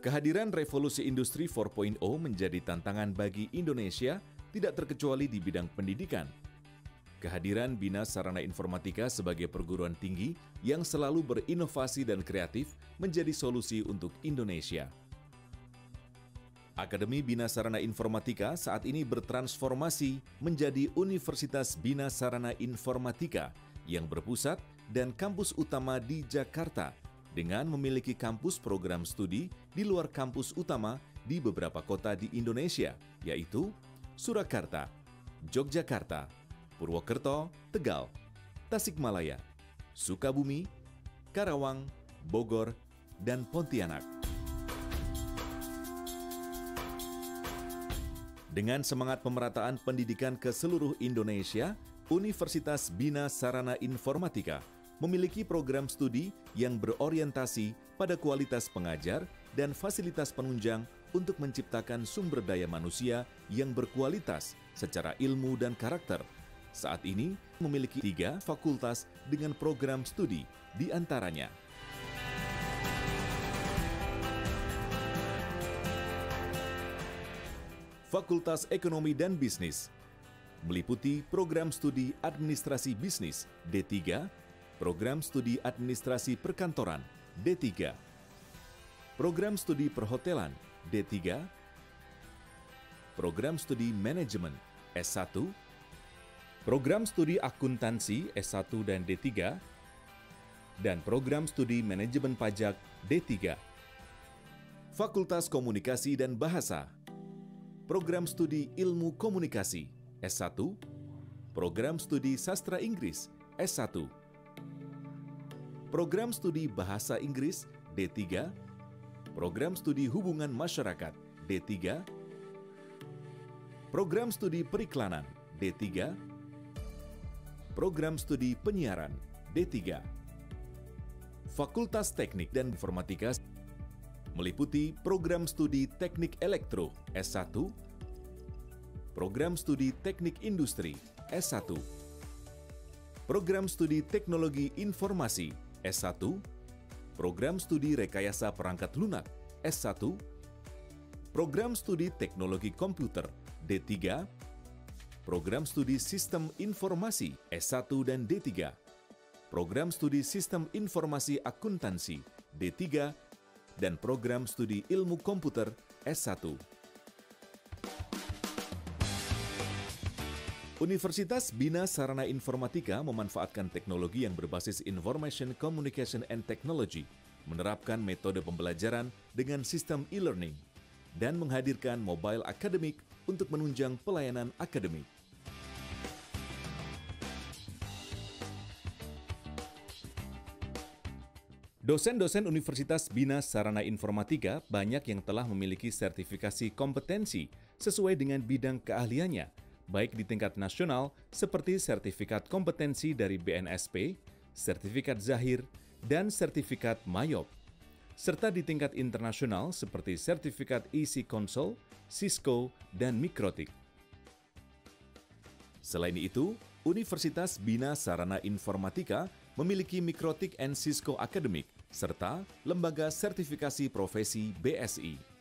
Kehadiran revolusi industri 4.0 menjadi tantangan bagi Indonesia, tidak terkecuali di bidang pendidikan. Kehadiran Bina Sarana Informatika sebagai perguruan tinggi yang selalu berinovasi dan kreatif menjadi solusi untuk Indonesia. Akademi Bina Sarana Informatika saat ini bertransformasi menjadi Universitas Bina Sarana Informatika yang berpusat dan kampus utama di Jakarta dengan memiliki kampus program studi di luar kampus utama di beberapa kota di Indonesia, yaitu Surakarta, Yogyakarta, Purwokerto, Tegal, Tasikmalaya, Sukabumi, Karawang, Bogor, dan Pontianak. Dengan semangat pemerataan pendidikan ke seluruh Indonesia, Universitas Bina Sarana Informatika memiliki program studi yang berorientasi pada kualitas pengajar dan fasilitas penunjang untuk menciptakan sumber daya manusia yang berkualitas secara ilmu dan karakter. Saat ini memiliki 3 fakultas dengan program studi, di antaranya Fakultas Ekonomi dan Bisnis, meliputi program studi Administrasi Bisnis D3, program studi Administrasi Perkantoran D3, program studi Perhotelan D3, program studi Manajemen S1, program studi Akuntansi S1 dan D3, dan program studi Manajemen Pajak D3. Fakultas Komunikasi dan Bahasa, program studi Ilmu Komunikasi S1, program studi Sastra Inggris S1, program studi Bahasa Inggris D3, program studi Hubungan Masyarakat D3, program studi Periklanan D3, program studi Penyiaran D3. Fakultas Teknik dan Informatika meliputi program studi Teknik Elektro S1, program studi Teknik Industri S1, program studi Teknologi Informasi S1, program studi Rekayasa Perangkat Lunak S1, program studi Teknologi Komputer D3, program studi Sistem Informasi S1 dan D3, program studi Sistem Informasi Akuntansi D3, dan program studi Ilmu Komputer S1. Universitas Bina Sarana Informatika memanfaatkan teknologi yang berbasis Information Communication and Technology, menerapkan metode pembelajaran dengan sistem e-learning, dan menghadirkan mobile akademik untuk menunjang pelayanan akademik. Dosen-dosen Universitas Bina Sarana Informatika banyak yang telah memiliki sertifikasi kompetensi sesuai dengan bidang keahliannya, baik di tingkat nasional seperti sertifikat kompetensi dari BNSP, sertifikat Zahir, dan sertifikat Mayop, serta di tingkat internasional seperti sertifikat EC Console, Cisco, dan Mikrotik. Selain itu, Universitas Bina Sarana Informatika memiliki Mikrotik and Cisco Academic, serta Lembaga Sertifikasi Profesi BSI.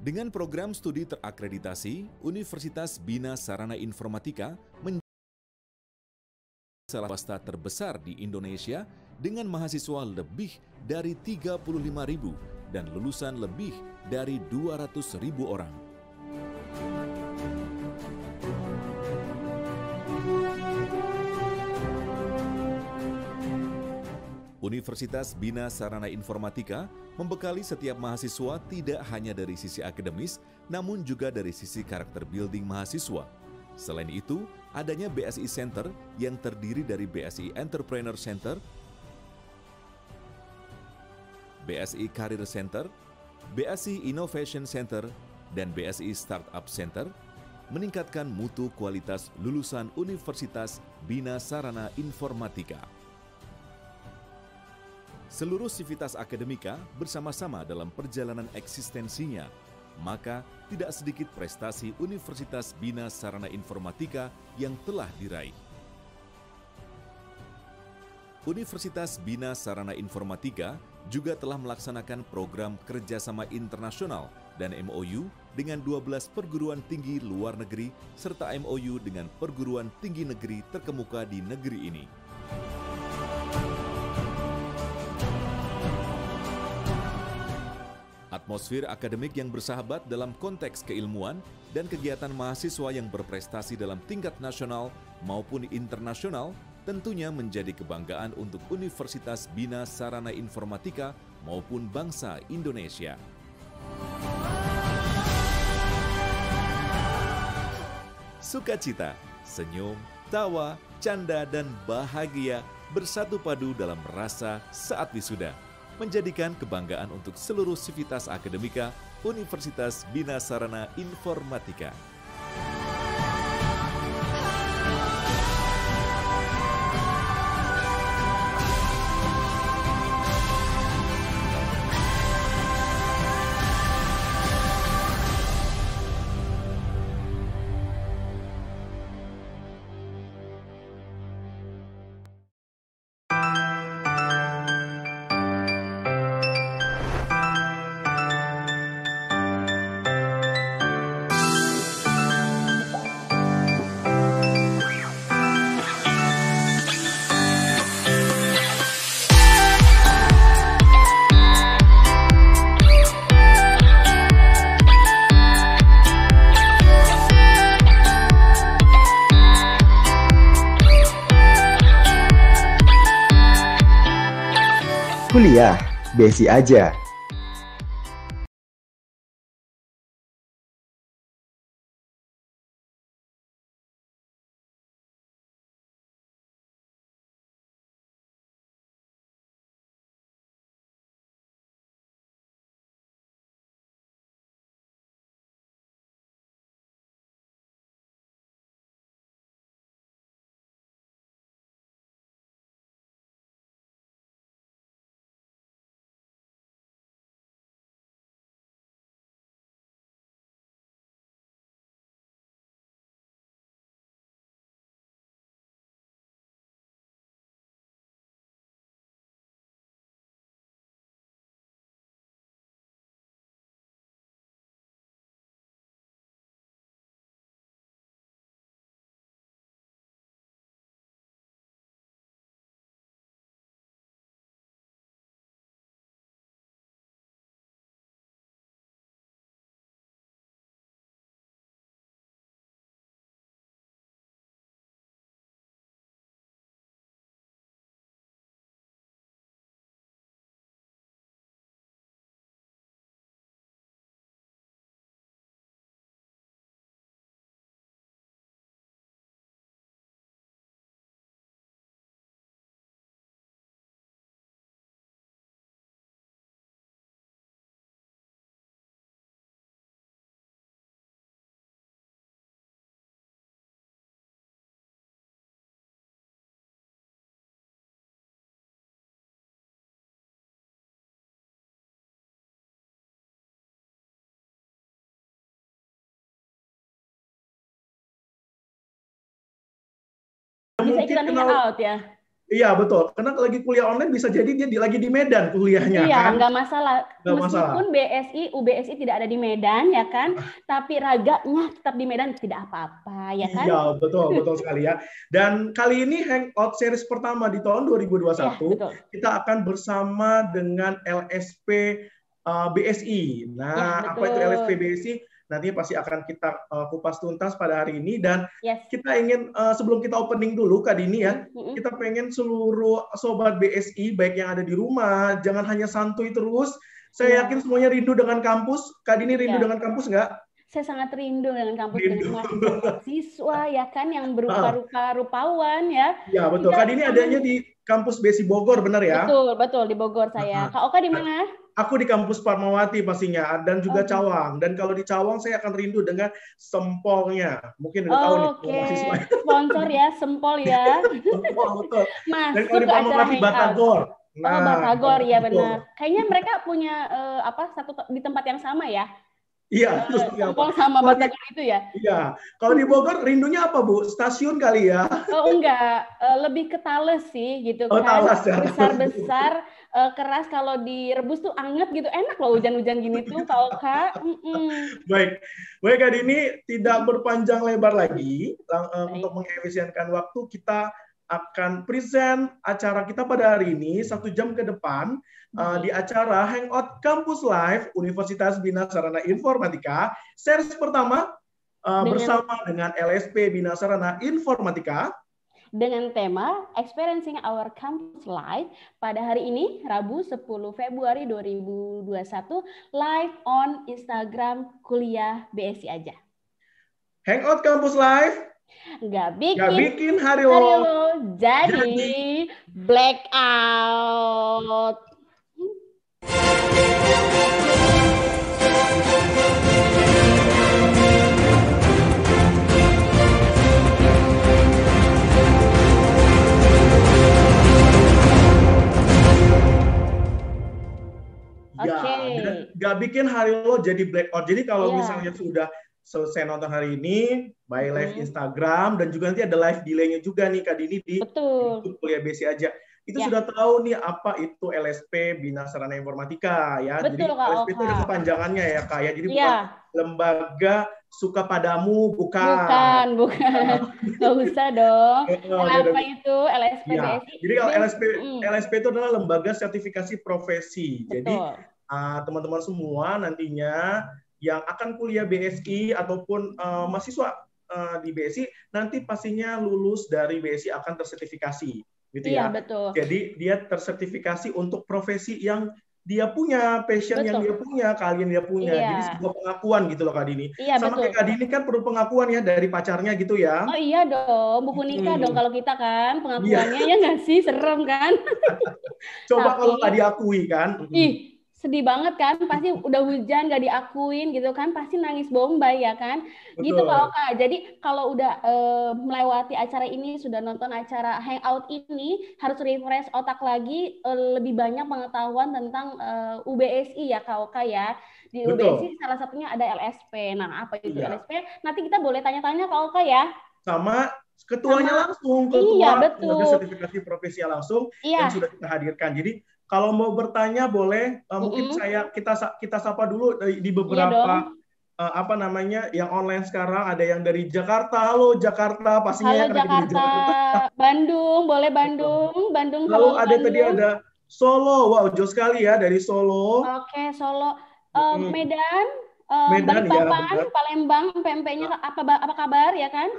Dengan program studi terakreditasi, Universitas Bina Sarana Informatika menjadi salah swasta terbesar di Indonesia dengan mahasiswa lebih dari 35.000 dan lulusan lebih dari 200.000 orang. Universitas Bina Sarana Informatika membekali setiap mahasiswa tidak hanya dari sisi akademis, namun juga dari sisi karakter building mahasiswa. Selain itu, adanya BSI Center yang terdiri dari BSI Entrepreneur Center, BSI Career Center, BSI Innovation Center, dan BSI Startup Center meningkatkan mutu kualitas lulusan Universitas Bina Sarana Informatika. seluruh sivitas akademika bersama-sama dalam perjalanan eksistensinya, maka tidak sedikit prestasi Universitas Bina Sarana Informatika yang telah diraih. Universitas Bina Sarana Informatika juga telah melaksanakan program kerjasama internasional dan MOU dengan 12 perguruan tinggi luar negeri serta MOU dengan perguruan tinggi negeri terkemuka di negeri ini. Atmosfer akademik yang bersahabat dalam konteks keilmuan dan kegiatan mahasiswa yang berprestasi dalam tingkat nasional maupun internasional tentunya menjadi kebanggaan untuk Universitas Bina Sarana Informatika maupun bangsa Indonesia. Sukacita, senyum, tawa, canda, dan bahagia bersatu padu dalam rasa saat wisuda, menjadikan kebanggaan untuk seluruh sivitas akademika Universitas Bina Sarana Informatika. Kuliah, BSI aja. Bisa ikutan hangout ya. Iya betul, karena lagi kuliah online bisa jadi dia lagi di Medan kuliahnya. Iya, kan? nggak masalah. Nggak Meskipun masalah. UBSI tidak ada di Medan ya kan, tapi raganya tetap di Medan tidak apa-apa ya kan. Iya betul sekali ya. Dan kali ini Hangout series pertama di tahun 2021 ya, kita akan bersama dengan LSP BSI. Nah, apa itu LSP BSI? Nantinya pasti akan kita kupas tuntas pada hari ini, dan kita ingin sebelum kita opening dulu Kak Dini ya, kita pengen seluruh sobat BSI baik yang ada di rumah jangan hanya santuy terus. Saya yakin semuanya rindu dengan kampus. Kak Dini rindu dengan kampus nggak? Saya sangat rindu dengan kampus, dengan mahasiswa ya kan yang berupa-rupawan ya. Ya betul. Kak Dini adanya di kampus BSI Bogor, benar ya? Betul di Bogor saya. Kak Oka di mana? Aku di kampus Fatmawati pastinya, dan juga Cawang. Dan kalau di Cawang saya akan rindu dengan sempolnya. Mungkin udah tahu nih mahasiswa. Sponsor ya, sempol ya. Sempol, betul. Masuk dan kalau di Fatmawati Batagor. Oh, Batagor, ya benar. Kayaknya mereka punya satu di tempat yang sama ya? Iya, sama Batagor itu ya? Iya. Kalau di Bogor rindunya apa, Bu? Stasiun kali ya? Oh, enggak, lebih ke Thales sih gitu kan. Thales, ya. Besar-besar, keras, kalau direbus tuh anget gitu. Enak loh hujan-hujan gini tuh, Kak. Baik, Kak Dini, tidak berpanjang lebar lagi untuk mengefisienkan waktu, kita akan present acara kita pada hari ini 1 jam ke depan di acara Hangout Campus Live Universitas Bina Sarana Informatika series pertama bersama dengan LSP Bina Sarana Informatika dengan tema Experiencing Our Campus Live pada hari ini Rabu 10 Februari 2021 live on Instagram Kuliah BSI aja. Hangout Campus Live Nggak bikin hari lo jadi blackout. Nggak bikin hari lo jadi blackout. Jadi kalau misalnya sudah selesai nonton hari ini, by live Instagram, dan juga nanti ada live delay-nya juga nih Kak Dini di YouTube Kuliah BSI aja. Itu sudah tahu nih apa itu LSP Bina Sarana Informatika ya. Betul, jadi LSP itu ada kepanjangannya ya Kak ya. Jadi bukan lembaga suka padamu, bukan. Nggak usah dong. Apa itu LSP BSI? Jadi kalau LSP itu adalah lembaga sertifikasi profesi. Jadi teman-teman semua nantinya yang akan kuliah BSI ataupun mahasiswa di BSI nanti pastinya lulus dari BSI akan tersertifikasi, gitu ya. Betul. Jadi dia tersertifikasi untuk profesi yang dia punya, passion yang dia punya, kalian dia punya. Jadi sebuah pengakuan gitu loh Kak Dini. Sama kayak Kak Dini kan perlu pengakuan ya dari pacarnya gitu ya. Oh iya dong, buku nikah dong kalau kita kan pengakuannya ya nggak sih, serem kan? Coba kalau nggak diakui kan. Sedih banget kan, pasti udah hujan gak diakuin gitu kan, pasti nangis bombay ya kan. Betul. Gitu Kak. Jadi kalau udah melewati acara ini, sudah nonton acara Hangout ini, harus refresh otak lagi, lebih banyak pengetahuan tentang UBSI ya Kak ya. Di UBSI salah satunya ada LSP. Nah, apa itu LSP? Nanti kita boleh tanya-tanya Kak ya. Sama ketuanya langsung, ketua lembaga sertifikasi profesi langsung yang sudah kita hadirkan. Jadi kalau mau bertanya boleh, mungkin kita sapa dulu di beberapa yang online sekarang. Ada yang dari Jakarta. Halo Jakarta, pastinya. Halo Jakarta. Bandung, boleh Bandung. Lalu ada Bandung. Tadi ada Solo. Wow, jauh sekali ya dari Solo. Oke, Solo. Medan, Balikpapan, Palembang, PMP-nya apa kabar ya kan?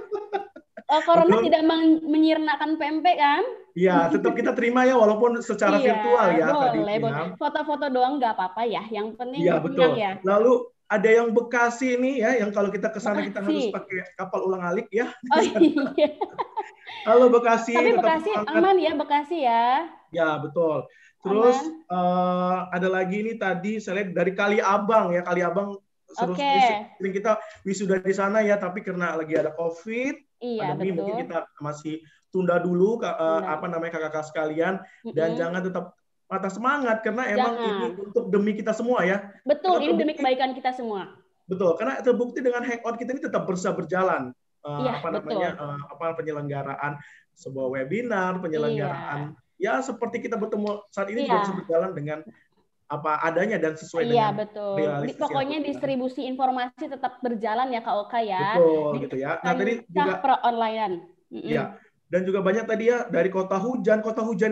Corona tidak menyirnakan PMP kan? Iya, tetap kita terima ya walaupun secara virtual ya. Boleh. Foto-foto doang nggak apa-apa ya. Yang penting betul. Ya. Lalu ada yang Bekasi nih ya, yang kalau kita ke sana kita harus pakai kapal ulang-alik ya. Oh iya. Halo Bekasi. Tapi Bekasi aman ya, Bekasi ya. Ya, betul. Terus ada lagi nih tadi saya lihat dari Kali Abang ya, Kali Abang sering kita wisuda di sana ya, tapi karena lagi ada COVID, pandemi, mungkin kita masih tunda dulu kakak-kakak sekalian, dan jangan tetap patah semangat karena emang ini untuk demi kita semua ya. Betul, ini demi kebaikan kita semua. Betul, karena terbukti dengan Hangout kita ini tetap bisa berjalan. Penyelenggaraan sebuah webinar, penyelenggaraan ya seperti kita bertemu saat ini juga bisa berjalan dengan apa adanya dan sesuai dengan betul. Pokoknya distribusi informasi tetap berjalan ya Kak Oka ya. Betul gitu ya. Nah tadi juga online. Ya. Dan juga banyak tadi ya dari kota hujan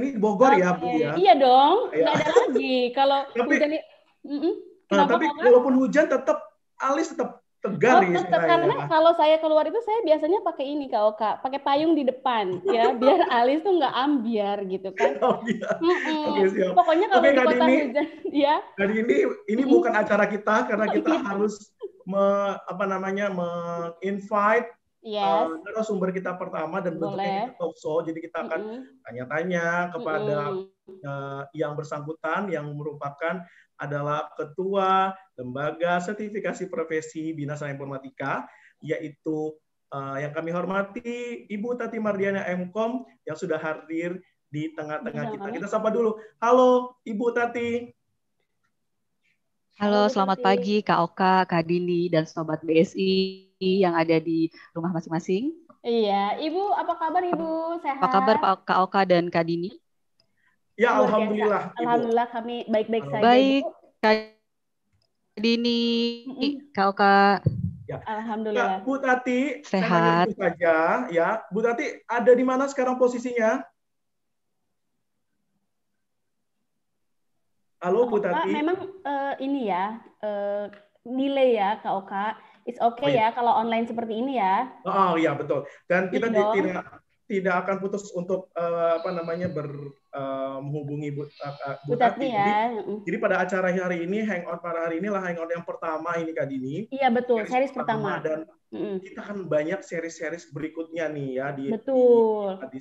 ini Bogor ya Bu ya. Iya dong, nggak ada lagi kalau hujan ini. Tapi walaupun hujan tetap alis tetap tegar karena kalau saya keluar itu saya biasanya pakai ini Kak Oka, pakai payung di depan ya biar alis tuh nggak ambiar gitu kan. Siap. Pokoknya kalau di kota hujan ya. Jadi ini bukan acara kita karena kita harus invite narasumber kita pertama dan bentuknya talk show. Jadi kita akan tanya-tanya kepada yang bersangkutan yang merupakan adalah Ketua Lembaga Sertifikasi Profesi Bina Sarana Informatika, yaitu yang kami hormati Ibu Tati Mardiana MKom yang sudah hadir di tengah-tengah kita. Kita sapa dulu. Halo, Ibu Tati. Halo, selamat pagi Kak Oka, Kak Dini, dan Sobat BSI yang ada di rumah masing-masing. Iya, Ibu apa kabar Ibu? Sehat? Apa kabar Kak Oka dan Kak Dini? Ya, alhamdulillah. Alhamdulillah kami baik-baik saja. Baik, Kak Dini, Kak Oka. Ya. Alhamdulillah. Bu Tati, sehat saja ya. Bu Tati ada di mana sekarang posisinya? Halo Bu Tati. Memang ini ya delay ya Kak Oka. It's okay ya kalau online seperti ini ya. Oh iya betul. Dan kita tidak akan putus untuk menghubungi Bu Tati. Jadi pada acara hari ini, hangout pada hari inilah hangout yang pertama ini Kak Dini. Iya betul, series pertama. Dan kita kan banyak series berikutnya nih ya di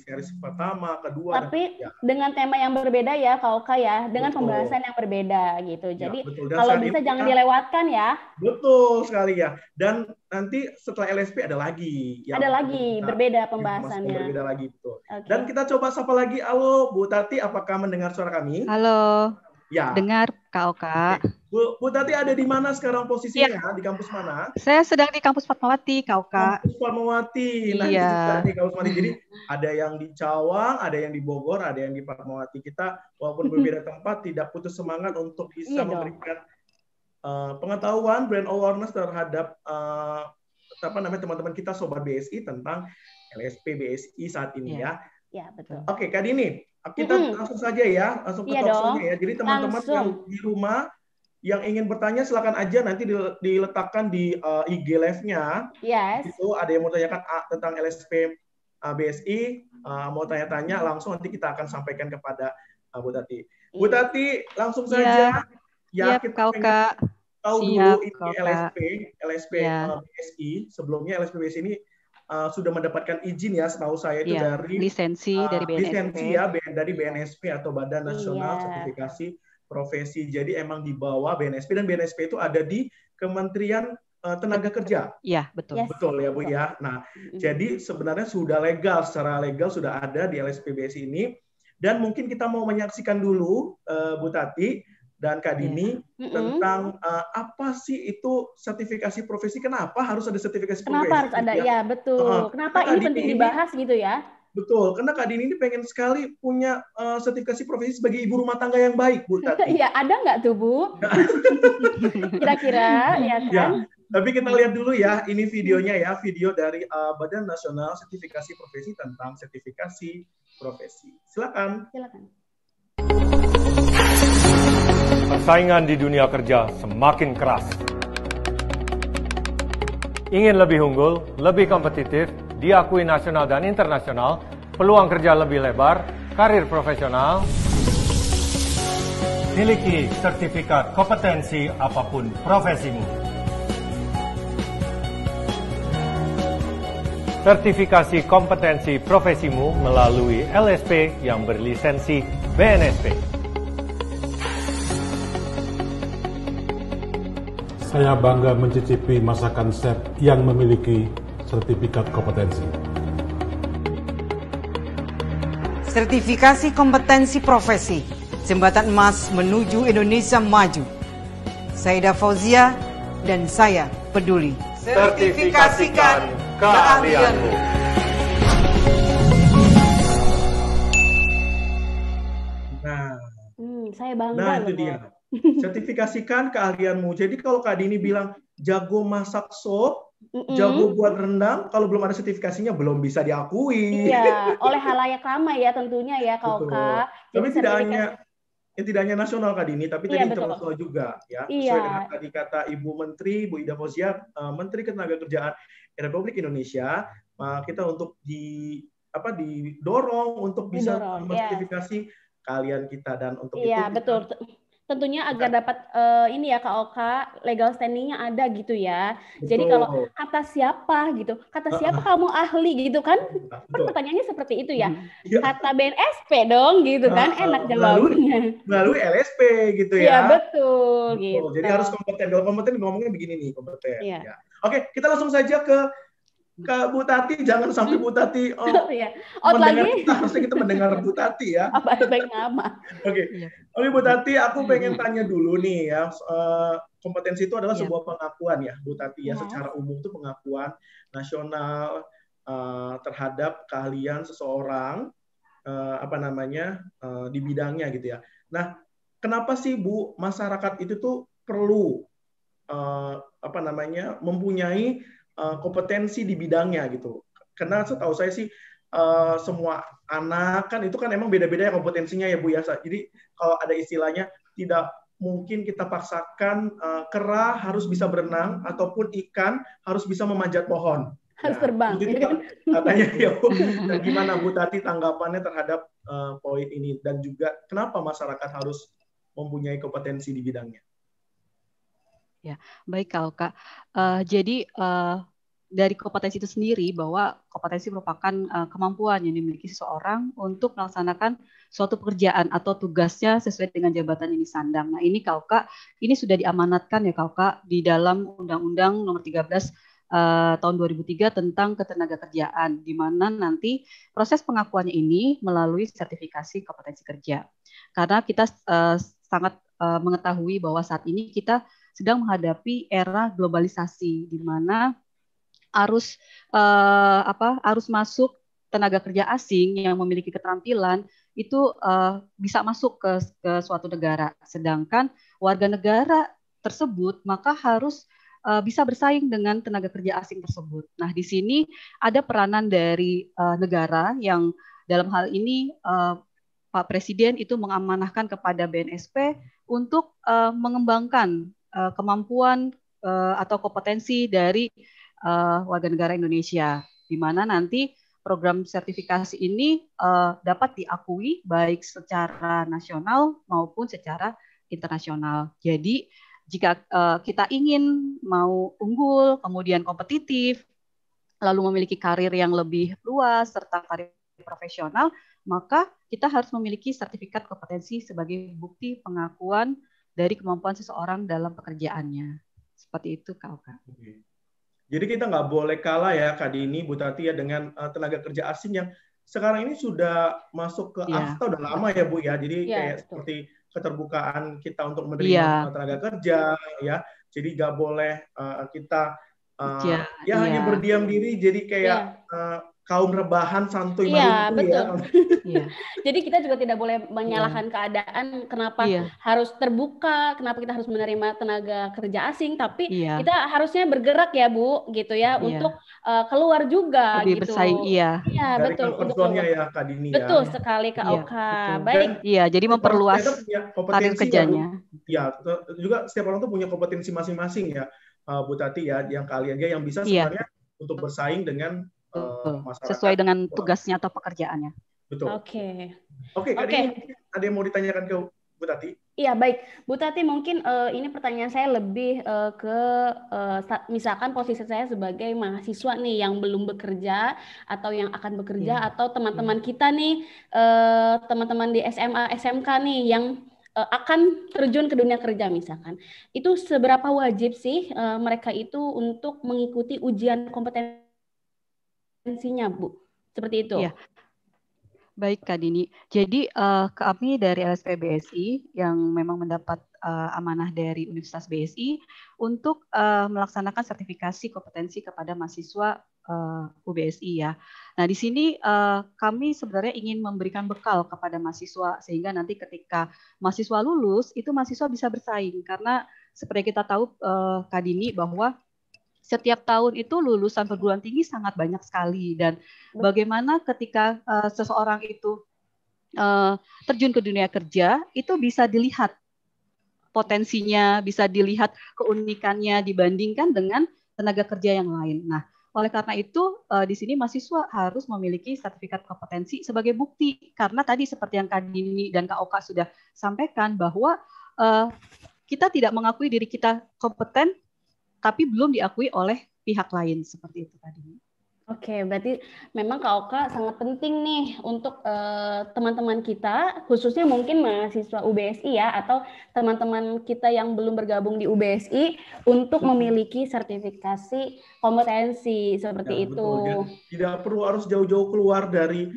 series pertama, kedua. Tapi dengan tema yang berbeda ya Kak Oka ya, dengan pembahasan yang berbeda gitu. Jadi kalau bisa jangan dilewatkan ya. Betul sekali ya. Dan nanti setelah LSP ada lagi. Ada lagi berbeda pembahasannya. Berbeda lagi betul. Okay. Dan kita coba sapa lagi. Halo Bu Tati, apakah mendengar suara kami? Halo. Ya. Dengar Kak Oka. Bu Tati ada di mana sekarang posisinya? Ya. Di kampus mana? Saya sedang di kampus Fatmawati, Kak Oka. Kampus Fatmawati. Nah, di kampus Fatmawati. Jadi ada yang di Cawang, ada yang di Bogor, ada yang di Fatmawati. Kita walaupun berbeda tempat tidak putus semangat untuk bisa memberikan pengetahuan, brand awareness terhadap teman-teman kita Sobat BSI tentang LSP BSI saat ini ya. Ya, betul. Oke, Kak Dini, kita langsung saja ya, langsung ke talkshow-nya ya. Jadi teman-teman yang di rumah yang ingin bertanya silakan aja nanti diletakkan di IG Live-nya. Yes. Itu ada yang mau tanyakan tentang LSP BSI, mau tanya-tanya langsung nanti kita akan sampaikan kepada Bu Tati. Bu Tati, langsung saja. Ya, kita tahu dulu ini LSP BSI. Sebelumnya LSP BSI ini sudah mendapatkan izin ya, setahu saya itu dari lisensi dari BNSP. Lisensi ya dari BNSP atau Badan Nasional Sertifikasi Profesi. Jadi emang di bawah BNSP, dan BNSP itu ada di Kementerian Tenaga Kerja. Iya, betul. Betul ya Bu ya. Nah, jadi sebenarnya sudah legal, secara legal sudah ada di LSP BSI ini. Dan mungkin kita mau menyaksikan dulu Bu Tati dan Kak Dini tentang apa sih itu sertifikasi profesi, kenapa harus ada sertifikasi profesi? Kenapa harus ada? Ya, betul. Kenapa ini penting dibahas gitu ya? Betul, karena Kak Dini ini pengen sekali punya sertifikasi profesi sebagai ibu rumah tangga yang baik, Bu Tati. Iya, ada nggak tuh, Bu? Kira-kira, ya kan? Ya, tapi kita lihat dulu ya, ini videonya ya, video dari Badan Nasional Sertifikasi Profesi tentang sertifikasi profesi. Silakan. Persaingan di dunia kerja semakin keras. Ingin lebih unggul, lebih kompetitif, diakui nasional dan internasional, peluang kerja lebih lebar, karir profesional. Miliki sertifikat kompetensi apapun profesimu. Sertifikasi kompetensi profesimu melalui LSP yang berlisensi BNSP. Saya bangga mencicipi masakan chef yang memiliki sertifikat kompetensi. Sertifikasi kompetensi profesi, jembatan emas menuju Indonesia maju. Saidah Fauzia dan saya peduli. Sertifikasikan keahlianmu. Nah, saya bangga. Nah, itu dia. Sertifikasikan keahlianmu. Jadi kalau Kak Dini bilang jago masak sop, jago buat rendang, kalau belum ada sertifikasinya belum bisa diakui. Iya, oleh halayak ramai ya tentunya ya Kak Oka. Tapi tidak hanya nasional Kak Dini, tapi tadi internasional juga ya. Sesuai dengan tadi kata Ibu Menteri, Bu Ida Fauzia, Menteri Ketenagakerjaan Republik Indonesia, kita untuk didorong untuk bisa mensertifikasi keahlian kita, dan untuk itu betul. Tentunya agar dapat ini ya Kak Oka, legal standing-nya ada gitu ya. Betul. Jadi kalau kata siapa gitu, kata siapa kamu ahli gitu kan? Kan pertanyaannya seperti itu ya. Kata BNSP dong gitu kan, enak jawabnya. Melalui LSP gitu ya. Iya betul. Gitu. Jadi harus kompeten. Kalau kompeten ngomongnya begini nih, kompeten. Ya. Oke, kita langsung saja ke Kak Bu Tati, jangan sampai Bu Tati mendengar kita, harusnya kita mendengar Bu Tati ya. Baik nama. Oke, Bu Tati, aku pengen tanya dulu nih ya, kompetensi itu adalah sebuah pengakuan ya, Bu Tati ya, secara umum itu pengakuan nasional terhadap keahlian seseorang di bidangnya gitu ya. Nah, kenapa sih Bu masyarakat itu tuh perlu mempunyai kompetensi di bidangnya gitu? Karena setahu saya sih semua anak kan itu kan emang beda-beda ya kompetensinya ya Bu ya. Jadi kalau ada istilahnya tidak mungkin kita paksakan kera harus bisa berenang ataupun ikan harus bisa memanjat pohon. Harus terbang. Itu katanya ya Bu. Dan gimana Bu Tati tanggapannya terhadap poin ini, dan juga kenapa masyarakat harus mempunyai kompetensi di bidangnya? Ya, baik Kak. Jadi dari kompetensi itu sendiri, bahwa kompetensi merupakan kemampuan yang dimiliki seseorang untuk melaksanakan suatu pekerjaan atau tugasnya sesuai dengan jabatan yang disandang. Nah ini Kak, ini sudah diamanatkan ya Kak di dalam Undang-Undang Nomor 13 tahun 2003 tentang ketenagakerjaan, di mana nanti proses pengakuannya ini melalui sertifikasi kompetensi kerja. Karena kita sangat mengetahui bahwa saat ini kita sedang menghadapi era globalisasi, di mana arus masuk tenaga kerja asing yang memiliki keterampilan itu bisa masuk ke suatu negara, sedangkan warga negara tersebut maka harus bisa bersaing dengan tenaga kerja asing tersebut. Nah, di sini ada peranan dari negara yang dalam hal ini Pak Presiden itu mengamanahkan kepada BNSP untuk mengembangkan kemampuan atau kompetensi dari warga negara Indonesia, di mana nanti program sertifikasi ini dapat diakui baik secara nasional maupun secara internasional. Jadi jika kita ingin mau unggul, kemudian kompetitif, lalu memiliki karir yang lebih luas serta karir profesional, maka kita harus memiliki sertifikat kompetensi sebagai bukti pengakuan dari kemampuan seseorang dalam pekerjaannya. Seperti itu, Kak Oka. Jadi kita nggak boleh kalah ya, Kak Dini, Bu Tati ya, dengan tenaga kerja asing yang sekarang ini sudah masuk ke AFTA udah lama ya, Bu ya. Jadi kayak seperti keterbukaan kita untuk menerima tenaga kerja ya. Jadi nggak boleh kita hanya berdiam diri jadi kayak kaum rebahan santuy maluku ya. Jadi kita juga tidak boleh menyalahkan keadaan kenapa harus terbuka, kenapa kita harus menerima tenaga kerja asing, tapi kita harusnya bergerak ya Bu, gitu ya, untuk keluar juga lebih gitu. bersaing, dari comfort zone-nya ya Kak Dini ya. Betul sekali Kak Oka. Baik. Jadi memperluas karir kerjanya. Ya, juga setiap orang tuh punya kompetensi masing-masing ya, Bu Tati ya, yang kalian yang bisa sebenarnya untuk bersaing dengan sesuai dengan tugasnya atau pekerjaannya. Betul. Oke. Kak Dini, ada yang mau ditanyakan ke Bu Tati? Iya, baik. Bu Tati, mungkin ini pertanyaan saya lebih ke misalkan posisi saya sebagai mahasiswa nih yang belum bekerja atau yang akan bekerja, atau teman-teman kita nih, teman-teman di SMA, SMK nih yang akan terjun ke dunia kerja misalkan. Itu seberapa wajib sih mereka itu untuk mengikuti ujian kompetensinya, Bu? Seperti itu. Iya. Baik Kak Dini, jadi kami dari LSP BSI yang memang mendapat amanah dari Universitas BSI untuk melaksanakan sertifikasi kompetensi kepada mahasiswa UBSI ya. Nah di sini kami sebenarnya ingin memberikan bekal kepada mahasiswa sehingga nanti ketika mahasiswa lulus itu mahasiswa bisa bersaing, karena seperti kita tahu Kak Dini bahwa setiap tahun itu lulusan perguruan tinggi sangat banyak sekali, dan bagaimana ketika seseorang itu terjun ke dunia kerja itu bisa dilihat potensinya, bisa dilihat keunikannya dibandingkan dengan tenaga kerja yang lain. Nah, oleh karena itu di sini mahasiswa harus memiliki sertifikat kompetensi sebagai bukti, karena tadi seperti yang Kak Dini dan Kak Oka sudah sampaikan bahwa kita tidak mengakui diri kita kompeten tapi belum diakui oleh pihak lain, seperti itu tadi. Oke, berarti memang Kak Oka sangat penting nih untuk teman-teman kita, khususnya mungkin mahasiswa UBSI ya, atau teman-teman kita yang belum bergabung di UBSI untuk memiliki sertifikasi kompetensi seperti Ya, itu. betul. Jadi, tidak perlu harus jauh-jauh keluar dari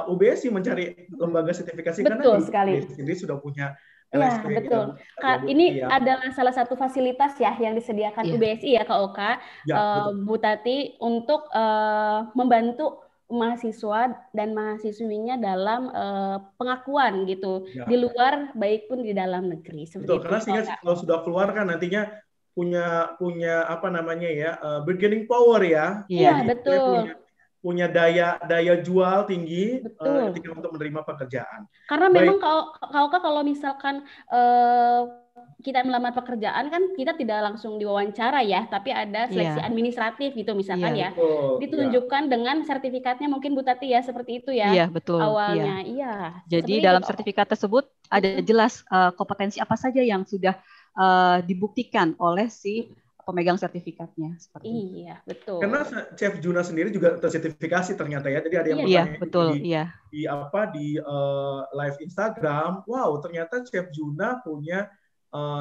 UBSI mencari lembaga sertifikasi, betul karena sekali. UBSI sendiri sudah punya Ya, betul. Ini adalah salah satu fasilitas ya yang disediakan UBSI ya Kak Oka, Bu Tati, untuk membantu mahasiswa dan mahasiswinya dalam pengakuan gitu, di luar baik pun di dalam negeri. Betul, karena sehingga kalau sudah keluar kan nantinya punya apa namanya ya, bargaining power ya. Iya, betul. Punya daya jual tinggi ketika untuk menerima pekerjaan. Karena memang kalau misalkan kita melamar pekerjaan kan kita tidak langsung diwawancara ya, tapi ada seleksi administratif gitu misalkan ya. Betul, ditunjukkan dengan sertifikatnya mungkin Bu Tati ya, seperti itu ya. Iya, betul. Awalnya. Jadi dalam sertifikat tersebut ada jelas kompetensi apa saja yang sudah dibuktikan oleh si pemegang sertifikatnya. Iya, betul. Karena Chef Juna sendiri juga tersertifikasi ternyata ya. Jadi ada yang bertanya di live Instagram, wow ternyata Chef Juna punya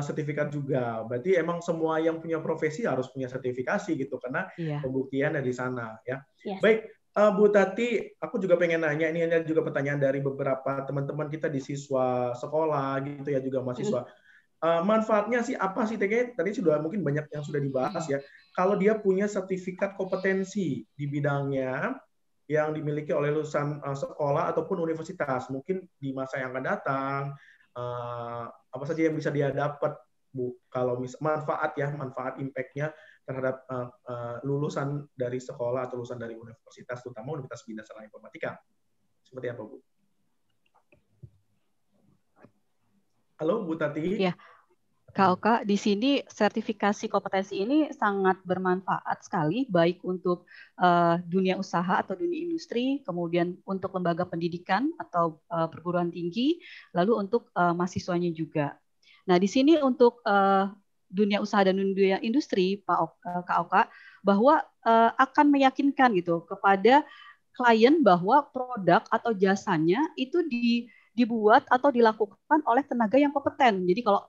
sertifikat juga. Berarti emang semua yang punya profesi harus punya sertifikasi gitu, karena pembuktian dari sana ya. Baik, Bu Tati, aku juga pengen nanya, ini juga pertanyaan dari beberapa teman-teman kita di siswa sekolah gitu ya, juga mahasiswa. Manfaatnya sih apa sih? Tadi sudah mungkin banyak yang sudah dibahas ya. Kalau dia punya sertifikat kompetensi di bidangnya yang dimiliki oleh lulusan sekolah ataupun universitas, mungkin di masa yang akan datang, apa saja yang bisa dia dapat, Bu? Kalau manfaat impact-nya terhadap lulusan dari sekolah atau lulusan dari universitas, terutama Universitas Bina Sarana Informatika, seperti apa, Bu? Halo, Bu Tati. Ya. Kak Oka, di sini sertifikasi kompetensi ini sangat bermanfaat sekali, baik untuk dunia usaha atau dunia industri, kemudian untuk lembaga pendidikan atau perguruan tinggi, lalu untuk mahasiswanya juga. Nah, di sini untuk dunia usaha dan dunia industri, Kak Oka, bahwa akan meyakinkan gitu kepada klien bahwa produk atau jasanya itu dibuat atau dilakukan oleh tenaga yang kompeten. Jadi kalau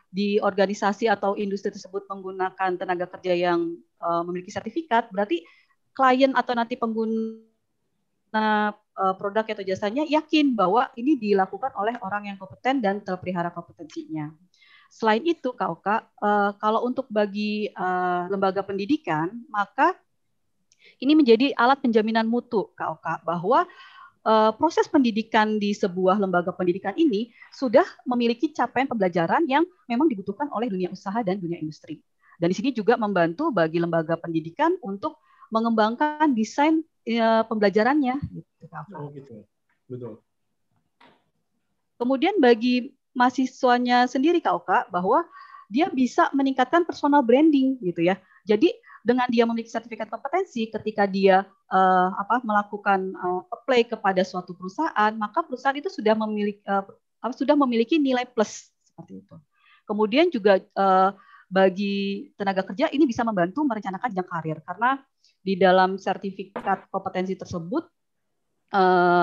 di organisasi atau industri tersebut menggunakan tenaga kerja yang memiliki sertifikat, berarti klien atau nanti pengguna produk atau jasanya yakin bahwa ini dilakukan oleh orang yang kompeten dan terpelihara kompetensinya. Selain itu, Kak Oka, kalau untuk bagi lembaga pendidikan, maka ini menjadi alat penjaminan mutu, Kak Oka, bahwa proses pendidikan di sebuah lembaga pendidikan ini sudah memiliki capaian pembelajaran yang memang dibutuhkan oleh dunia usaha dan dunia industri. Dan di sini juga membantu bagi lembaga pendidikan untuk mengembangkan desain pembelajarannya. Gitu. Betul. Kemudian bagi mahasiswanya sendiri, Kak Oka, bahwa dia bisa meningkatkan personal branding gitu ya. Jadi dengan dia memiliki sertifikat kompetensi, ketika dia melakukan apply kepada suatu perusahaan, maka perusahaan itu sudah memiliki nilai plus seperti itu. Kemudian juga bagi tenaga kerja ini bisa membantu merencanakan jenjang karir, karena di dalam sertifikat kompetensi tersebut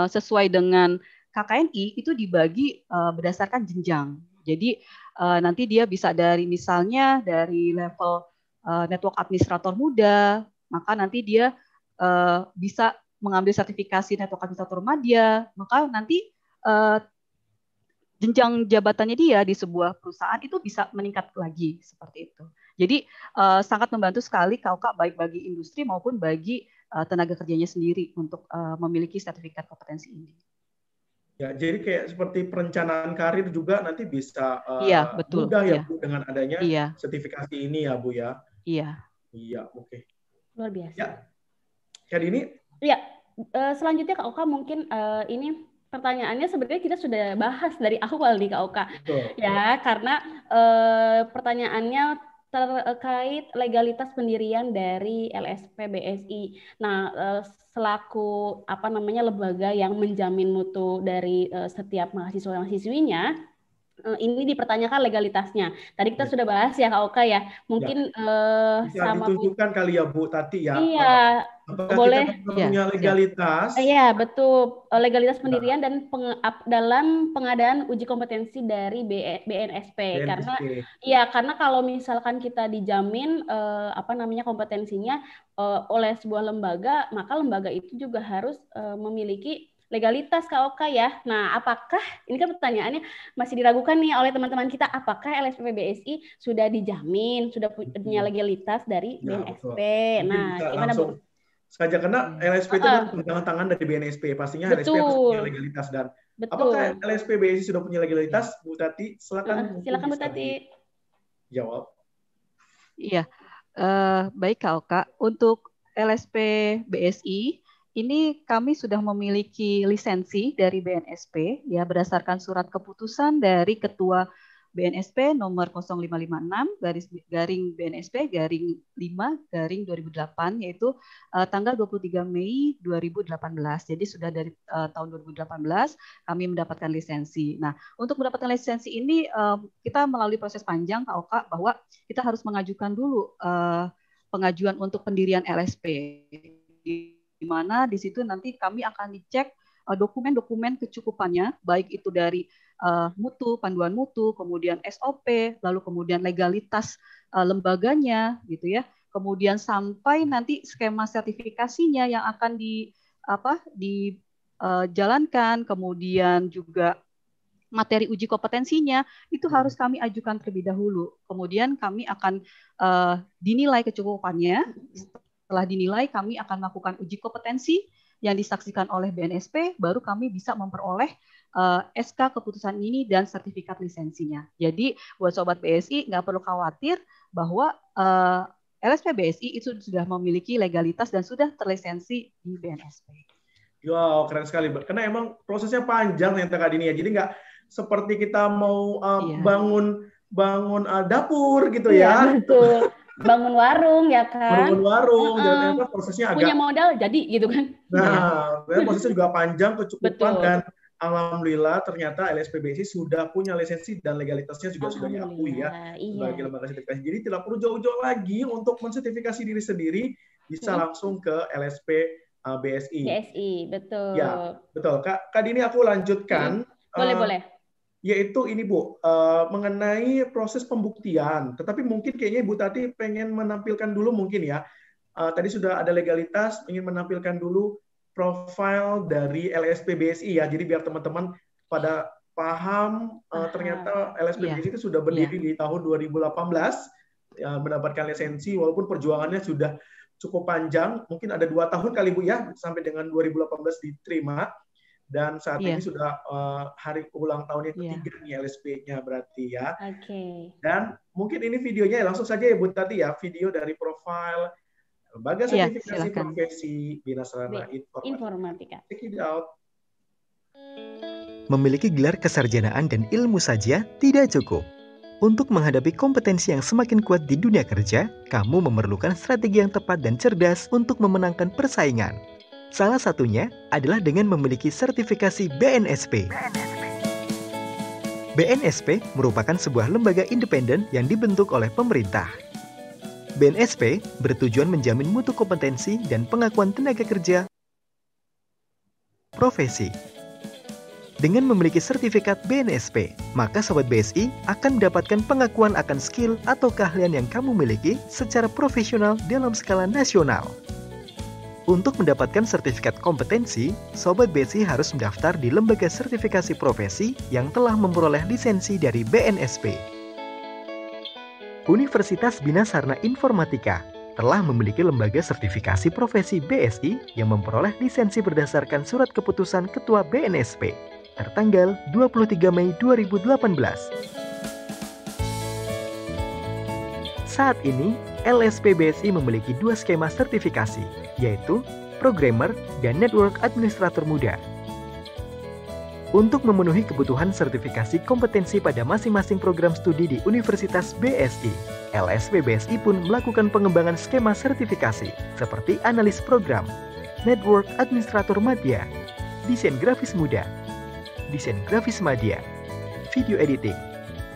sesuai dengan KKNI itu dibagi berdasarkan jenjang. Jadi nanti dia bisa misalnya dari level network administrator muda, maka nanti dia bisa mengambil sertifikasi network administrator madya, maka nanti jenjang jabatannya dia di sebuah perusahaan itu bisa meningkat lagi seperti itu. Jadi sangat membantu sekali Kak, baik bagi industri maupun bagi tenaga kerjanya sendiri untuk memiliki sertifikat kompetensi ini. Ya, jadi kayak seperti perencanaan karir juga nanti bisa betul, mudah ya Bu, dengan adanya sertifikasi ini ya Bu ya. Iya. Iya, oke. Luar biasa. Ya. Kali ini? Ya, selanjutnya Kak Oka mungkin ini pertanyaannya sebenarnya kita sudah bahas dari awal nih Kak Oka. Betul. Ya, karena pertanyaannya terkait legalitas pendirian dari LSP BSI. Nah, selaku lembaga yang menjamin mutu dari setiap mahasiswa-mahasiswinya, ini dipertanyakan legalitasnya. Tadi kita sudah bahas ya Kak Oka ya. Mungkin bisa ditunjukkan kali ya Bu Tati ya. Iya, Apakah boleh kita punya legalitas? Iya, betul. Legalitas pendirian dan dalam pengadaan uji kompetensi dari BNSP. Karena kalau misalkan kita dijamin kompetensinya oleh sebuah lembaga, maka lembaga itu juga harus memiliki legalitas KOK ya. Nah, apakah ini kan pertanyaannya masih diragukan nih oleh teman-teman kita, apakah LSP BSI sudah dijamin, sudah punya legalitas dari BNSP? Nah, gimana Bu? Saja karena LSP itu kan pegangan tangan dari BNSP, pastinya LSP harus punya legalitas dan apakah LSP BSI sudah punya legalitas? Bu Tati, silakan Bu Tati jawab. Iya, baik KOK. Untuk LSP BSI ini kami sudah memiliki lisensi dari BNSP ya berdasarkan surat keputusan dari Ketua BNSP nomor 0556/BNSP/5/2008 yaitu tanggal 23 Mei 2018. Jadi sudah dari tahun 2018 kami mendapatkan lisensi. Nah, untuk mendapatkan lisensi ini kita melalui proses panjang KOK bahwa kita harus mengajukan dulu pengajuan untuk pendirian LSP. Di mana di situ nanti kami akan dicek dokumen-dokumen kecukupannya, baik itu dari mutu, panduan mutu, kemudian SOP, lalu kemudian legalitas lembaganya, gitu ya. Kemudian sampai nanti skema sertifikasinya yang akan dijalankan, kemudian juga materi uji kompetensinya itu harus kami ajukan terlebih dahulu. Kemudian kami akan dinilai kecukupannya. Setelah dinilai, kami akan melakukan uji kompetensi yang disaksikan oleh BNSP, baru kami bisa memperoleh SK keputusan ini dan sertifikat lisensinya. Jadi buat Sobat BSI nggak perlu khawatir bahwa LSP BSI itu sudah memiliki legalitas dan sudah terlisensi di BNSP. Wow, keren sekali. Karena emang prosesnya panjang ya Kak Dini ya. Jadi nggak seperti kita mau bangun dapur gitu ya. Betul. Bangun warung ya kan. Bangun warung, dan prosesnya punya modal jadi gitu kan. Nah, prosesnya juga panjang, kecukupan dan alhamdulillah ternyata LSP BSI sudah punya lisensi dan legalitasnya juga sudah diakui ya sebagai lembaga sertifikasi. Jadi tidak perlu jauh-jauh lagi untuk mensertifikasi diri sendiri, bisa langsung ke LSP BSI. BSI, betul. Ya, betul. Kak Dini aku lanjutkan. Boleh. Yaitu ini Bu, mengenai proses pembuktian. Tetapi mungkin kayaknya Ibu Tati pengen menampilkan dulu mungkin ya. Tadi sudah ada legalitas, ingin menampilkan dulu profil dari LSP BSI ya. Jadi biar teman-teman pada paham ternyata LSP BSI itu sudah berdiri di tahun 2018, mendapatkan lisensi walaupun perjuangannya sudah cukup panjang. Mungkin ada 2 tahun kali Bu ya, sampai dengan 2018 diterima. Dan saat ini sudah hari ulang tahunnya ketiga nih LSP-nya berarti ya. Dan mungkin ini videonya langsung saja ya Bu Tati ya, video dari profil Lembaga Sertifikasi Profesi Bina Sarana Informatika. Check it out. Memiliki gelar kesarjanaan dan ilmu saja tidak cukup. Untuk menghadapi kompetensi yang semakin kuat di dunia kerja, kamu memerlukan strategi yang tepat dan cerdas untuk memenangkan persaingan. Salah satunya adalah dengan memiliki sertifikasi BNSP. BNSP merupakan sebuah lembaga independen yang dibentuk oleh pemerintah. BNSP bertujuan menjamin mutu kompetensi dan pengakuan tenaga kerja profesi. Dengan memiliki sertifikat BNSP, maka Sobat BSI akan mendapatkan pengakuan akan skill atau keahlian yang kamu miliki secara profesional dalam skala nasional. Untuk mendapatkan sertifikat kompetensi, Sobat BSI harus mendaftar di Lembaga Sertifikasi Profesi yang telah memperoleh lisensi dari BNSP. Universitas Bina Sarana Informatika telah memiliki Lembaga Sertifikasi Profesi BSI yang memperoleh lisensi berdasarkan surat keputusan Ketua BNSP tertanggal 23 Mei 2018. Saat ini, LSP BSI memiliki 2 skema sertifikasi, yaitu Programmer dan Network Administrator Muda. Untuk memenuhi kebutuhan sertifikasi kompetensi pada masing-masing program studi di Universitas BSI, LSP BSI pun melakukan pengembangan skema sertifikasi seperti Analis Program, Network Administrator Madya, Desain Grafis Muda, Desain Grafis Madya, Video Editing,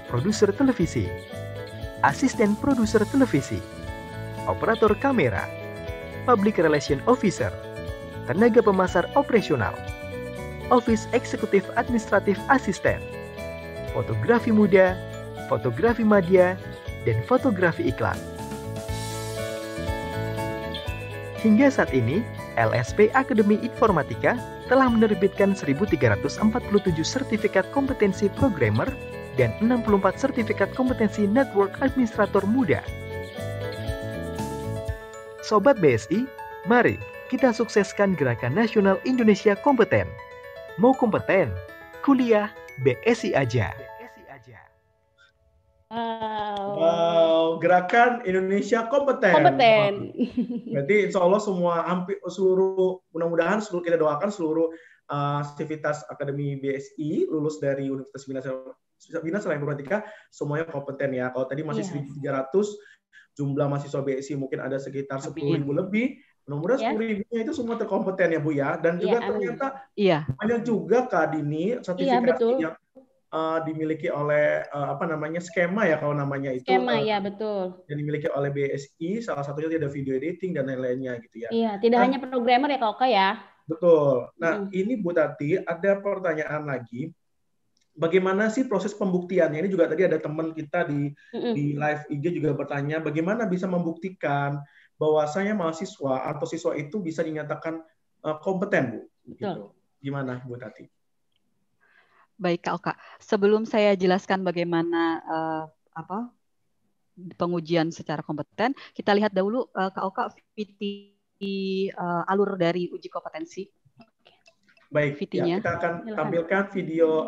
Produser Televisi, Asisten Produser Televisi, Operator Kamera, Public Relation Officer, tenaga pemasar operasional, Office Eksekutif Administratif Asisten, fotografi muda, fotografi madya, dan fotografi iklan. Hingga saat ini, LSP Akademi Informatika telah menerbitkan 1.347 sertifikat kompetensi programmer dan 64 sertifikat kompetensi network administrator muda. Sobat BSI, mari kita sukseskan Gerakan Nasional Indonesia Kompeten. Mau kompeten? Kuliah BSI aja. Wow, Gerakan Indonesia Kompeten. Berarti insya Allah hampir seluruh, mudah-mudahan seluruh, kita doakan seluruh aktivitas Akademi BSI lulus dari Universitas Bina Sarana Informatika semuanya kompeten ya. Kalau tadi masih 1.300, jumlah mahasiswa BSI mungkin ada sekitar 10.000 lebih. Mudah-mudahan 10.000-nya itu semua terkompeten ya Bu ya. Dan juga ternyata banyak juga Kak Dini sertifikasi yang dimiliki oleh skema ya kalau namanya itu. Skema ya betul. Yang dimiliki oleh BSI, salah satunya ada video editing dan lain-lainnya gitu ya. Iya, tidak hanya programmer ya Kak ya. Betul. Nah, ini Bu Tati ada pertanyaan lagi. Bagaimana sih proses pembuktiannya? Ini juga tadi ada teman kita di live IG juga bertanya, bagaimana bisa membuktikan bahwasanya mahasiswa atau siswa itu bisa dinyatakan kompeten, Bu? Gitu. Gimana, Bu Tati? Baik, Kak Oka. Sebelum saya jelaskan bagaimana pengujian secara kompeten, kita lihat dahulu Kak Oka alur dari uji kompetensi. Baik, ya, kita akan tampilkan video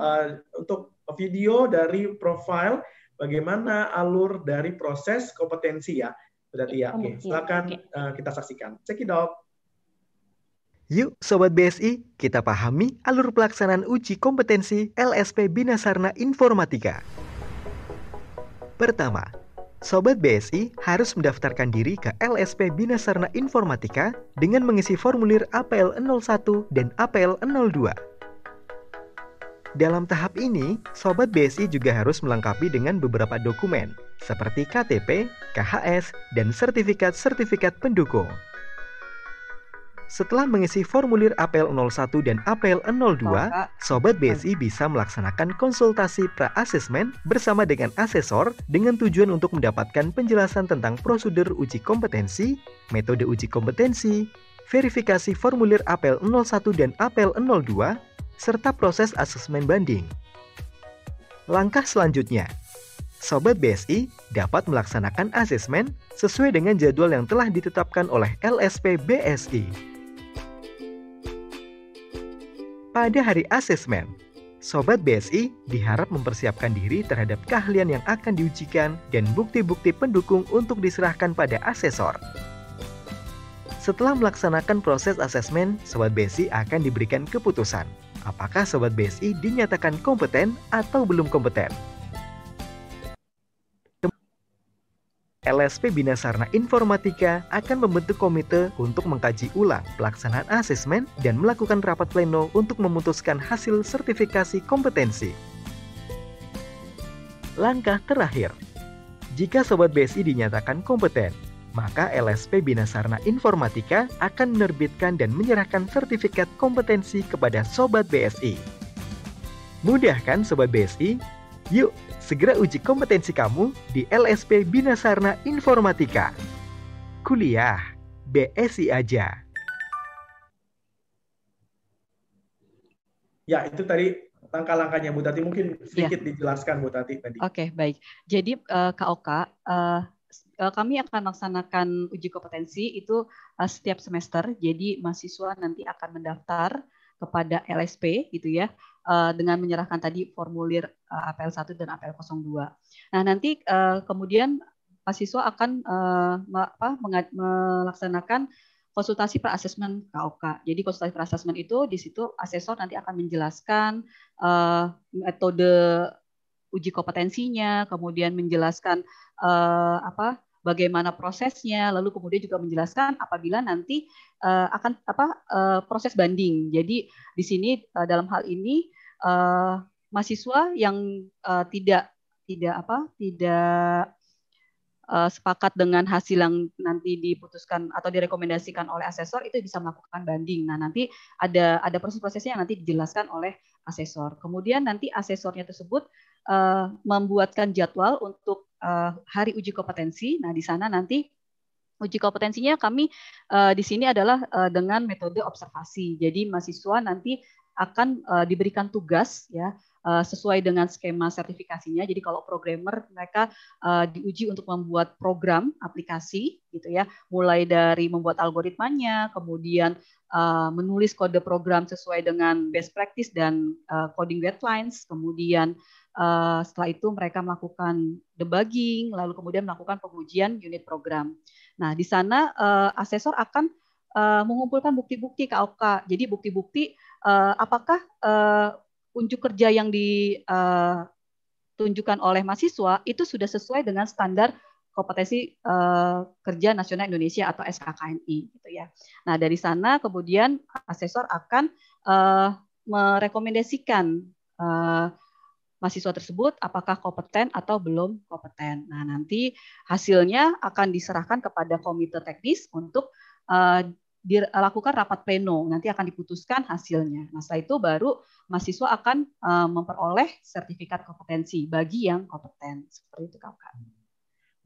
untuk video dari profil bagaimana alur dari proses kompetensi ya. Berarti ya, oke. Silakan kita saksikan. Check it out. Yuk Sobat BSI, kita pahami alur pelaksanaan uji kompetensi LSP Bina Sarana Informatika. Pertama, Sobat BSI harus mendaftarkan diri ke LSP Bina Sarana Informatika dengan mengisi formulir APL 01 dan APL 02. Dalam tahap ini, Sobat BSI juga harus melengkapi dengan beberapa dokumen seperti KTP, KHS, dan sertifikat-sertifikat pendukung. Setelah mengisi formulir APL 01 dan APL 02, Sobat BSI bisa melaksanakan konsultasi pra-asesmen bersama dengan asesor dengan tujuan untuk mendapatkan penjelasan tentang prosedur uji kompetensi, metode uji kompetensi, verifikasi formulir APL 01 dan APL 02, serta proses asesmen banding. Langkah selanjutnya, Sobat BSI dapat melaksanakan asesmen sesuai dengan jadwal yang telah ditetapkan oleh LSP BSI. Pada hari asesmen, Sobat BSI diharap mempersiapkan diri terhadap keahlian yang akan diujikan dan bukti-bukti pendukung untuk diserahkan pada asesor. Setelah melaksanakan proses asesmen, Sobat BSI akan diberikan keputusan apakah Sobat BSI dinyatakan kompeten atau belum kompeten. LSP Bina Sarana Informatika akan membentuk komite untuk mengkaji ulang pelaksanaan asesmen dan melakukan rapat pleno untuk memutuskan hasil sertifikasi kompetensi. Langkah terakhir, jika Sobat BSI dinyatakan kompeten, maka LSP Bina Sarana Informatika akan menerbitkan dan menyerahkan sertifikat kompetensi kepada Sobat BSI. Mudah kan Sobat BSI? Yuk, segera uji kompetensi kamu di LSP Bina Sarana Informatika. Kuliah BSI aja. Ya, itu tadi langkah-langkahnya Bu Tati. Mungkin sedikit dijelaskan Bu Tati tadi. Oke, baik. Jadi Kak Oka, kami akan melaksanakan uji kompetensi itu setiap semester. Jadi mahasiswa nanti akan mendaftar kepada LSP gitu ya, dengan menyerahkan tadi formulir APL 1 dan APL 02. Nah, nanti kemudian mahasiswa akan melaksanakan konsultasi pra-asesmen KOK. Jadi konsultasi pra-asesmen itu di situ asesor nanti akan menjelaskan metode uji kompetensinya, kemudian menjelaskan bagaimana prosesnya, lalu kemudian juga menjelaskan apabila nanti akan proses banding. Jadi di sini dalam hal ini mahasiswa yang tidak sepakat dengan hasil yang nanti diputuskan atau direkomendasikan oleh asesor, itu bisa melakukan banding. Nah, nanti ada proses-prosesnya yang nanti dijelaskan oleh asesor. Kemudian nanti asesornya tersebut membuatkan jadwal untuk hari uji kompetensi. Nah, di sana nanti uji kompetensinya kami di sini adalah dengan metode observasi. Jadi mahasiswa nanti akan diberikan tugas ya sesuai dengan skema sertifikasinya. Jadi kalau programmer mereka diuji untuk membuat program aplikasi gitu ya, mulai dari membuat algoritmanya, kemudian menulis kode program sesuai dengan best practice dan coding guidelines, kemudian setelah itu mereka melakukan debugging, lalu kemudian melakukan pengujian unit program. Nah, di sana asesor akan mengumpulkan bukti-bukti KOK. Jadi bukti-bukti apakah unjuk kerja yang ditunjukkan oleh mahasiswa itu sudah sesuai dengan standar kompetensi kerja nasional Indonesia atau SKKNI gitu ya. Nah, dari sana kemudian asesor akan merekomendasikan mahasiswa tersebut apakah kompeten atau belum kompeten. Nah, nanti hasilnya akan diserahkan kepada komite teknis untuk dilakukan rapat pleno, nanti akan diputuskan hasilnya. Nah, setelah itu baru mahasiswa akan memperoleh sertifikat kompetensi bagi yang kompeten. Seperti itu, Kak.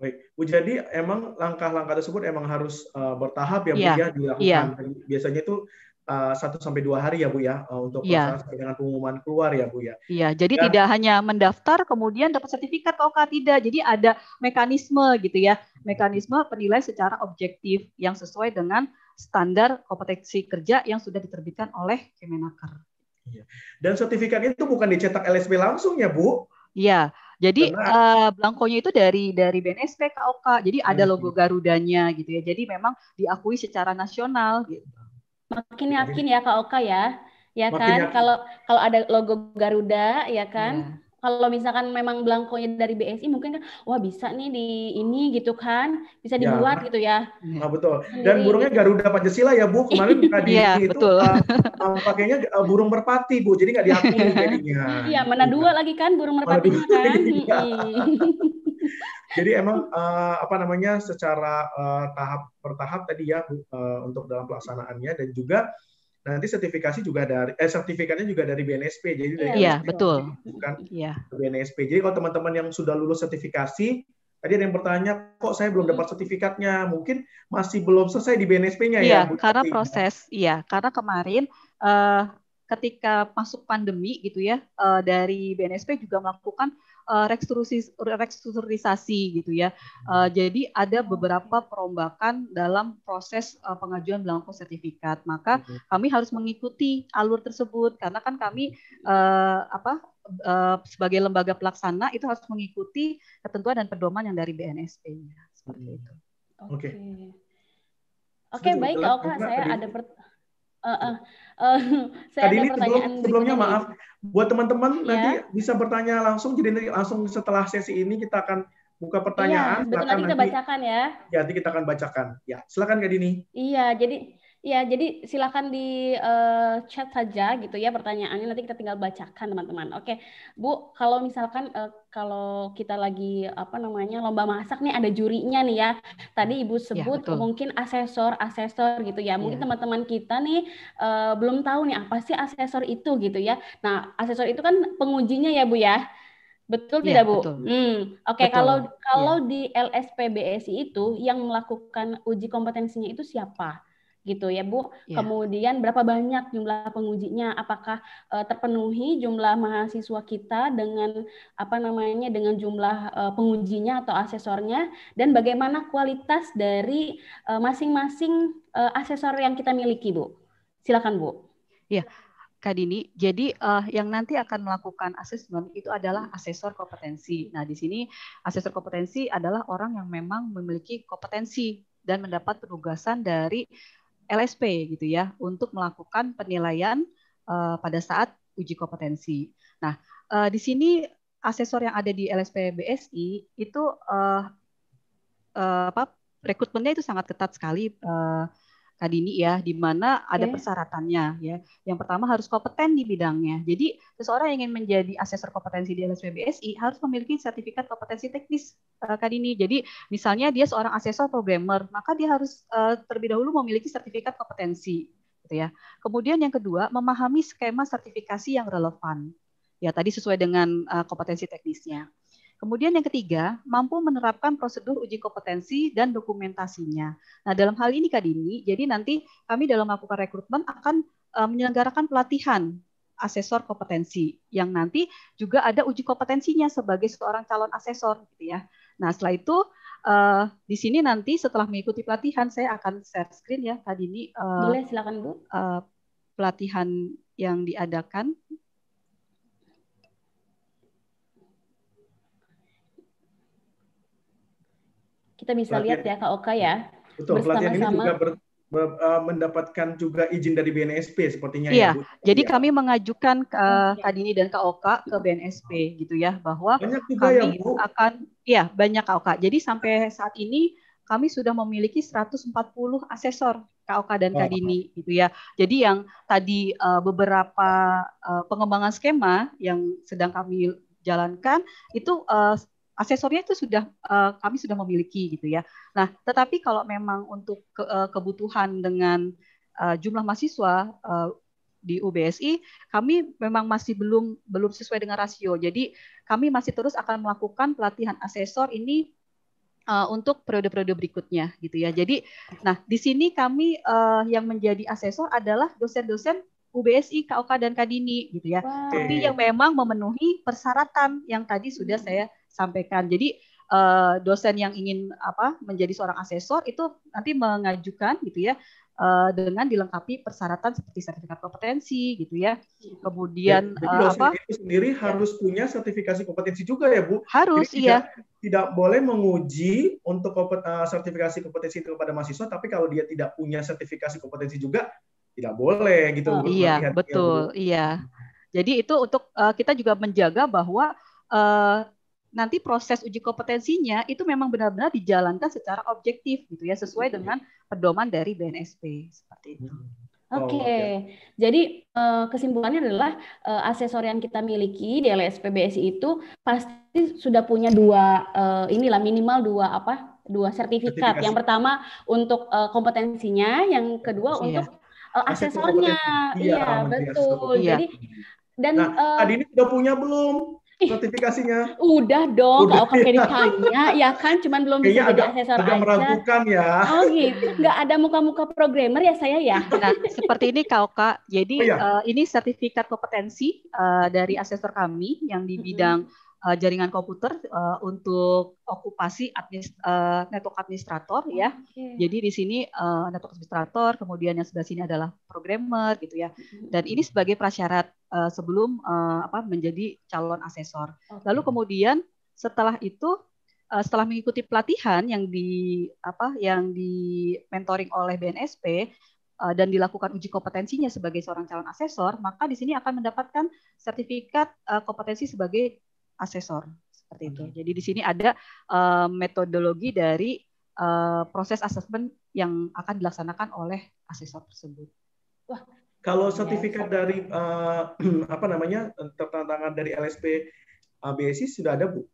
Baik, Bu, jadi emang langkah-langkah tersebut emang harus bertahap ya, Bu, ya dilakukan. Ya. Biasanya itu 1-2 hari ya, Bu ya, untuk pelaksanaan sampai dengan pengumuman keluar ya, Bu ya. Iya, jadi tidak hanya mendaftar kemudian dapat sertifikat KOK, tidak. Jadi ada mekanisme gitu ya, mekanisme penilaian secara objektif yang sesuai dengan standar kompetensi kerja yang sudah diterbitkan oleh Kemenaker. Iya. Dan sertifikat itu bukan dicetak LSP langsung ya, Bu? Iya, jadi belangkonya itu dari BNSP KOK. Jadi ada logo Garudanya gitu ya. Jadi memang diakui secara nasional gitu. Makin yakin ya KOK ya kan. Kalau ada logo Garuda ya kan. Kalau misalkan memang belangkonya dari BSI mungkin kan wah bisa nih di ini gitu kan, bisa dibuat gitu ya. Nah, betul. Dan burungnya gitu. Garuda Pancasila ya, Bu. Kemarin itu pakainya burung merpati, Bu. Jadi nggak diakui jadinya. Iya, mana dua lagi kan burung merpatinya kan. Jadi emang secara tahap per tahap tadi ya, Bu, untuk dalam pelaksanaannya, dan juga nanti sertifikatnya juga dari BNSP. Jadi dari BNSP, betul. Bukan BNSP. Jadi kalau teman-teman yang sudah lulus sertifikasi, tadi ada yang bertanya, kok saya belum dapat sertifikatnya? Mungkin masih belum selesai di BNSP-nya ya, Bu. Karena proses, karena kemarin ketika masuk pandemi gitu ya, dari BNSP juga melakukan restrukturisasi gitu ya. Jadi ada beberapa perombakan dalam proses pengajuan belangko sertifikat. Maka kami harus mengikuti alur tersebut karena kan kami sebagai lembaga pelaksana itu harus mengikuti ketentuan dan pedoman yang dari BNSP-nya. Seperti itu. Oke, baik Kak Oka, saya ada saya ada pertanyaan sebelumnya, maaf. Buat teman-teman nanti bisa bertanya langsung, jadi langsung setelah sesi ini kita akan buka pertanyaan. Betul, nanti kita bacakan ya. Ya, nanti kita akan bacakan. Ya, silakan Kak Dini. Jadi silakan di chat saja gitu ya pertanyaannya, nanti kita tinggal bacakan teman-teman. Oke, Bu, kalau misalkan kalau kita lagi lomba masak nih, ada jurinya nih ya. Tadi Ibu sebut mungkin asesor gitu ya. Mungkin teman-teman kita nih belum tahu nih apa sih asesor itu gitu ya. Nah, asesor itu kan pengujinya ya, Bu ya. Betul tidak, Bu? Oke, kalau di LSP BSI itu yang melakukan uji kompetensinya itu siapa? Gitu ya, Bu. Kemudian berapa banyak jumlah pengujinya? Apakah terpenuhi jumlah mahasiswa kita dengan dengan jumlah pengujinya atau asesornya, dan bagaimana kualitas dari masing-masing asesor yang kita miliki, Bu? Silakan, Bu. Iya. Kak Dini, jadi yang nanti akan melakukan asesmen itu adalah asesor kompetensi. Nah, di sini asesor kompetensi adalah orang yang memang memiliki kompetensi dan mendapat penugasan dari LSP gitu ya untuk melakukan penilaian pada saat uji kompetensi. Nah, di sini asesor yang ada di LSP BSI itu rekrutmennya itu sangat ketat sekali, Kak Kak Dini ya, di mana ada persyaratannya ya. Yang pertama harus kompeten di bidangnya. Jadi seseorang yang ingin menjadi asesor kompetensi di LSP BSI harus memiliki sertifikat kompetensi teknis, Kak Dini. Jadi misalnya dia seorang asesor programmer, maka dia harus terlebih dahulu memiliki sertifikat kompetensi, gitu ya. Kemudian yang kedua, memahami skema sertifikasi yang relevan. Ya, tadi sesuai dengan kompetensi teknisnya. Kemudian yang ketiga, mampu menerapkan prosedur uji kompetensi dan dokumentasinya. Nah, dalam hal ini Kak Dini, jadi nanti kami dalam melakukan rekrutmen akan menyelenggarakan pelatihan asesor kompetensi yang nanti juga ada uji kompetensinya sebagai seorang calon asesor, gitu ya. Nah, setelah itu di sini nanti setelah mengikuti pelatihan saya akan share screen ya Kak Dini. Boleh, silakan Bu. Pelatihan yang diadakan. Kita bisa lihat ya Kak Oka ya. Betul, pelatihan ini juga mendapatkan juga izin dari BNSP sepertinya ya Bu. Jadi ya. kami mengajukan Kak Dini dan Kak Oka ke BNSP gitu ya, bahwa banyak juga kami ya, Bu. Banyak Kak Oka. Jadi sampai saat ini kami sudah memiliki 140 asesor Kak Oka dan Kak Dini gitu ya. Jadi yang tadi beberapa pengembangan skema yang sedang kami jalankan itu asesornya itu sudah kami sudah memiliki gitu ya. Nah, tetapi kalau memang untuk kebutuhan dengan jumlah mahasiswa di UBSI, kami memang masih belum sesuai dengan rasio. Jadi kami masih terus akan melakukan pelatihan asesor ini untuk periode-periode berikutnya gitu ya. Jadi, nah di sini kami yang menjadi asesor adalah dosen-dosen UBSI, KOK dan Kak Dini gitu ya. Tapi yang memang memenuhi persyaratan yang tadi sudah saya sampaikan. Jadi dosen yang ingin menjadi seorang asesor itu nanti mengajukan gitu ya dengan dilengkapi persyaratan seperti sertifikat kompetensi gitu ya. Kemudian dosen itu sendiri harus punya sertifikasi kompetensi juga ya Bu. Harus. Jadi tidak boleh menguji untuk sertifikasi kompetensi itu kepada mahasiswa, tapi kalau dia tidak punya sertifikasi kompetensi juga tidak boleh gitu. Iya, betul. Iya. Jadi itu untuk kita juga menjaga bahwa nanti proses uji kompetensinya itu memang benar-benar dijalankan secara objektif gitu ya, sesuai dengan pedoman dari BNSP seperti itu. Oke. Jadi kesimpulannya adalah asesor yang kita miliki di LSP BSI itu pasti sudah punya minimal dua sertifikat. Yang pertama untuk kompetensinya, yang kedua untuk asesornya. Iya, betul. Jadi dan Kak Dini sudah punya belum sertifikasinya? Udah dong, kalau kayak ditanya, ya kan, cuman belum bisa jadi asesor aja. Agak meragukan ya. Oh gitu, nggak ada muka-muka programmer ya saya ya. Nah, seperti ini Kak Oka. Jadi ini sertifikat kompetensi dari asesor kami yang di bidang jaringan komputer untuk okupasi network administrator ya. Jadi di sini network administrator, kemudian yang sebelah sini adalah programmer gitu ya. Dan ini sebagai prasyarat sebelum menjadi calon asesor. Lalu kemudian setelah itu setelah mengikuti pelatihan yang di mentoring oleh BNSP dan dilakukan uji kompetensinya sebagai seorang calon asesor, maka di sini akan mendapatkan sertifikat kompetensi sebagai asesor seperti itu. Jadi di sini ada metodologi dari proses asesmen yang akan dilaksanakan oleh asesor tersebut. Wah, kalau sertifikat dari tertantangan dari LSP BSI sudah ada Bu?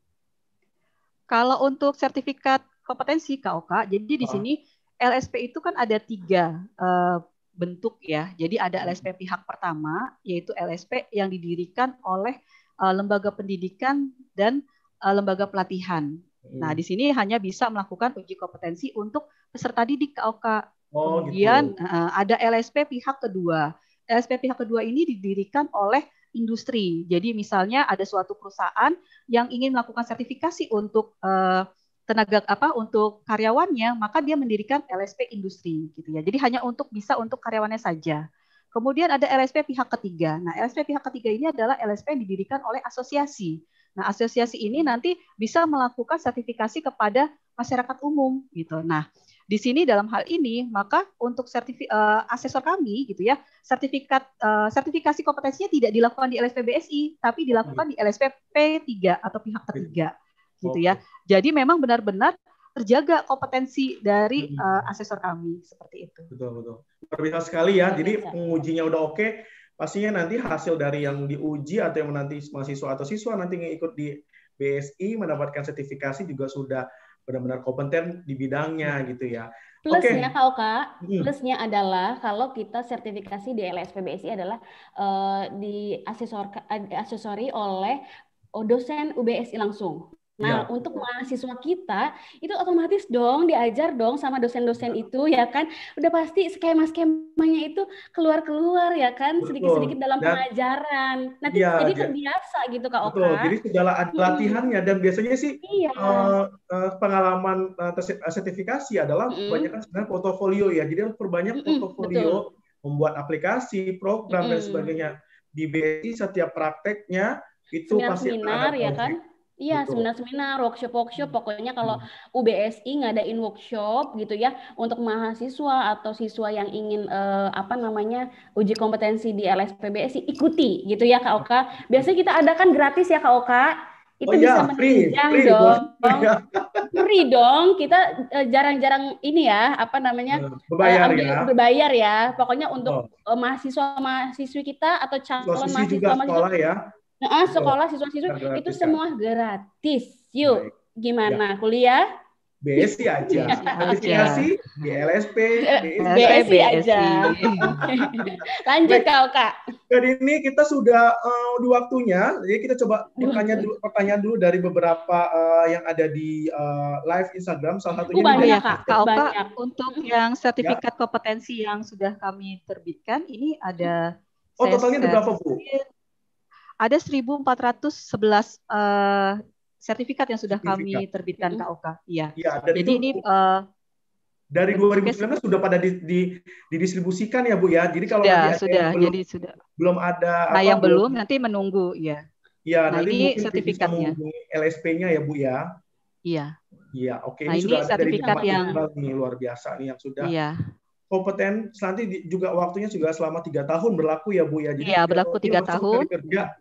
Kalau untuk sertifikat kompetensi KOK, jadi di sini LSP itu kan ada 3 bentuk ya. Jadi ada LSP pihak pertama, yaitu LSP yang didirikan oleh lembaga pendidikan dan lembaga pelatihan. Nah, di sini hanya bisa melakukan uji kompetensi untuk peserta didik KOK. Kemudian ada LSP pihak kedua. LSP pihak kedua ini didirikan oleh industri. Jadi misalnya ada suatu perusahaan yang ingin melakukan sertifikasi untuk untuk karyawannya, maka dia mendirikan LSP industri gitu ya. Jadi hanya bisa untuk karyawannya saja. Kemudian ada LSP pihak ketiga. Nah, LSP pihak ketiga ini adalah LSP yang didirikan oleh asosiasi. Nah, asosiasi ini nanti bisa melakukan sertifikasi kepada masyarakat umum gitu. Nah, di sini dalam hal ini maka untuk asesor kami gitu ya, sertifikasi kompetensinya tidak dilakukan di LSP BSI, tapi dilakukan di LSP P3 atau pihak ketiga gitu ya. Jadi memang benar-benar terjaga kompetensi dari asesor kami seperti itu. Betul. Luar biasa sekali ya. Jadi pengujinya udah oke, pastinya nanti hasil dari yang diuji atau yang nanti mahasiswa atau siswa nanti ngikut di BSI mendapatkan sertifikasi juga sudah benar-benar kompeten di bidangnya gitu ya. Plusnya Kak Oka, plusnya adalah kalau kita sertifikasi di LSP BSI adalah diasesori oleh dosen UBSI langsung. Nah, untuk mahasiswa kita itu otomatis dong diajar dong sama dosen-dosen itu ya kan. Udah pasti skema-skemanya itu keluar ya kan, sedikit-sedikit dalam pengajaran. Nanti jadi terbiasa gitu Kak Oka. Betul. Jadi segala ada latihannya dan biasanya sih pengalaman sertifikasi adalah kebanyakan sebenarnya portofolio ya. Jadi harus perbanyak portofolio, membuat aplikasi, program dan sebagainya. Di BSI setiap prakteknya itu pasti seminar ya kan. Iya, seminar-seminar, workshop, pokoknya kalau UBSI ngadain workshop gitu ya untuk mahasiswa atau siswa yang ingin uji kompetensi di LSP BSI, ikuti gitu ya Kak Oka. Biasanya kita adakan gratis ya Kak Oka. Itu bisa menunjang dong. Free dong. Kita jarang-jarang ini ya, berbayar ya. Pokoknya untuk mahasiswa-mahasiswi kita atau calon mahasiswa sekolah siswa-siswa itu semua gratis. Yuk, gimana kuliah? BSI aja. Sertifikasi di LSP BSI aja. Lanjut Kak. Jadi ini kita sudah di waktunya. Jadi kita coba pertanyaan dulu dari beberapa yang ada di live Instagram. Salah satunya banyak Kak Oka. Untuk yang sertifikat kompetensi yang sudah kami terbitkan ini ada. Totalnya ada berapa Bu? Ada 1.411 sertifikat yang sudah kami terbitkan Kak Oka. Iya. Jadi ini dari 2019 sudah pada didistribusikan ya Bu ya. Jadi kalau sudah belum ada yang belum nanti menunggu ya. Iya, nah, ini sertifikatnya. LSP-nya ya Bu ya. Iya. Iya, oke. Nah, ini sudah ada sertifikat dari yang luar biasa nih yang sudah. Kompeten. Nanti juga waktunya juga selama 3 tahun berlaku ya Bu ya. Jadi berlaku 3 tahun. Kerja,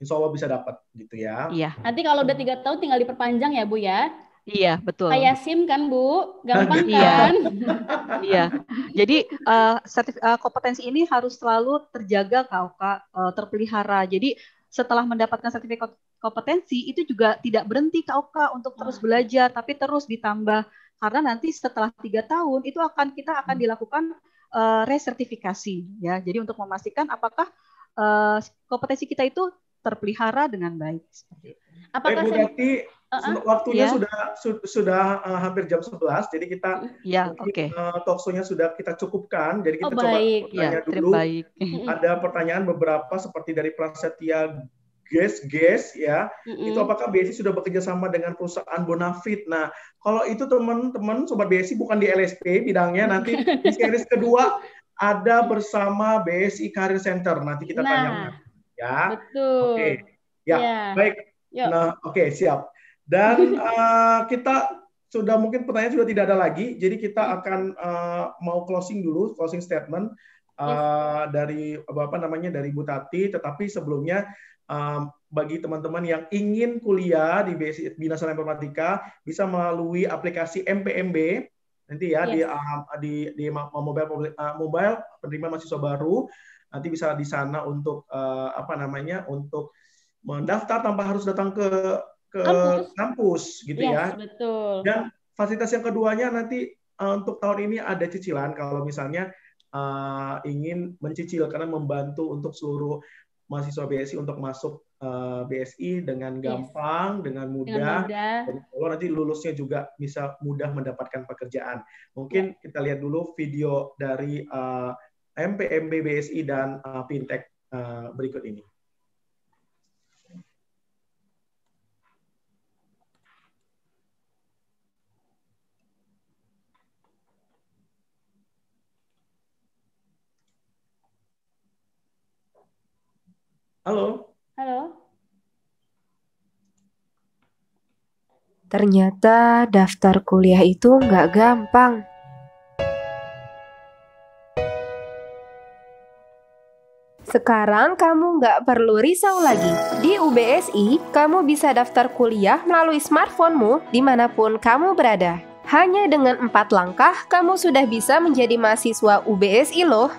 Insya Allah bisa dapat gitu ya. Iya. Nanti kalau udah 3 tahun tinggal diperpanjang ya Bu ya. Iya, betul. Kayak SIM kan Bu, gampang kan? Iya. Jadi kompetensi ini harus selalu terjaga Kak Oka, terpelihara. Jadi setelah mendapatkan sertifikat kompetensi itu juga tidak berhenti Kak Oka untuk terus belajar, tapi terus ditambah karena nanti setelah 3 tahun itu kita akan dilakukan resertifikasi ya. Jadi untuk memastikan apakah kompetensi kita itu terpelihara dengan baik seperti itu. Apakah berarti waktunya sudah hampir jam 11, jadi kita talkshow-nya sudah kita cukupkan, jadi kita coba tanya dulu. Ada pertanyaan beberapa seperti dari Prasetya Guest ya, itu apakah BSI sudah bekerja sama dengan perusahaan Bonafit? Nah, kalau itu teman-teman Sobat BSI bukan di LSP bidangnya, nanti di series kedua ada bersama BSI Career Center, nanti kita tanya. Ya, betul. Oke, baik. Nah, oke, siap. Dan kita sudah mungkin pertanyaan sudah tidak ada lagi, jadi kita akan mau closing dulu, closing statement dari dari Bu Tati. Tetapi sebelumnya bagi teman-teman yang ingin kuliah di BSI Bina Sarana Informatika bisa melalui aplikasi MPMB nanti ya di mobile penerima mahasiswa baru. Nanti bisa di sana untuk untuk mendaftar tanpa harus datang ke kampus gitu ya. Betul. Dan fasilitas yang keduanya nanti untuk tahun ini ada cicilan kalau misalnya ingin mencicil karena membantu untuk seluruh mahasiswa BSI untuk masuk BSI dengan gampang, dengan mudah. Dan kalau nanti lulusnya juga bisa mudah mendapatkan pekerjaan. Mungkin kita lihat dulu video dari MPMB BSI dan Fintech berikut ini. Halo. Halo. Ternyata daftar kuliah itu nggak gampang. Sekarang kamu nggak perlu risau lagi. Di UBSI, kamu bisa daftar kuliah melalui smartphone-mu dimanapun kamu berada. Hanya dengan 4 langkah, kamu sudah bisa menjadi mahasiswa UBSI loh.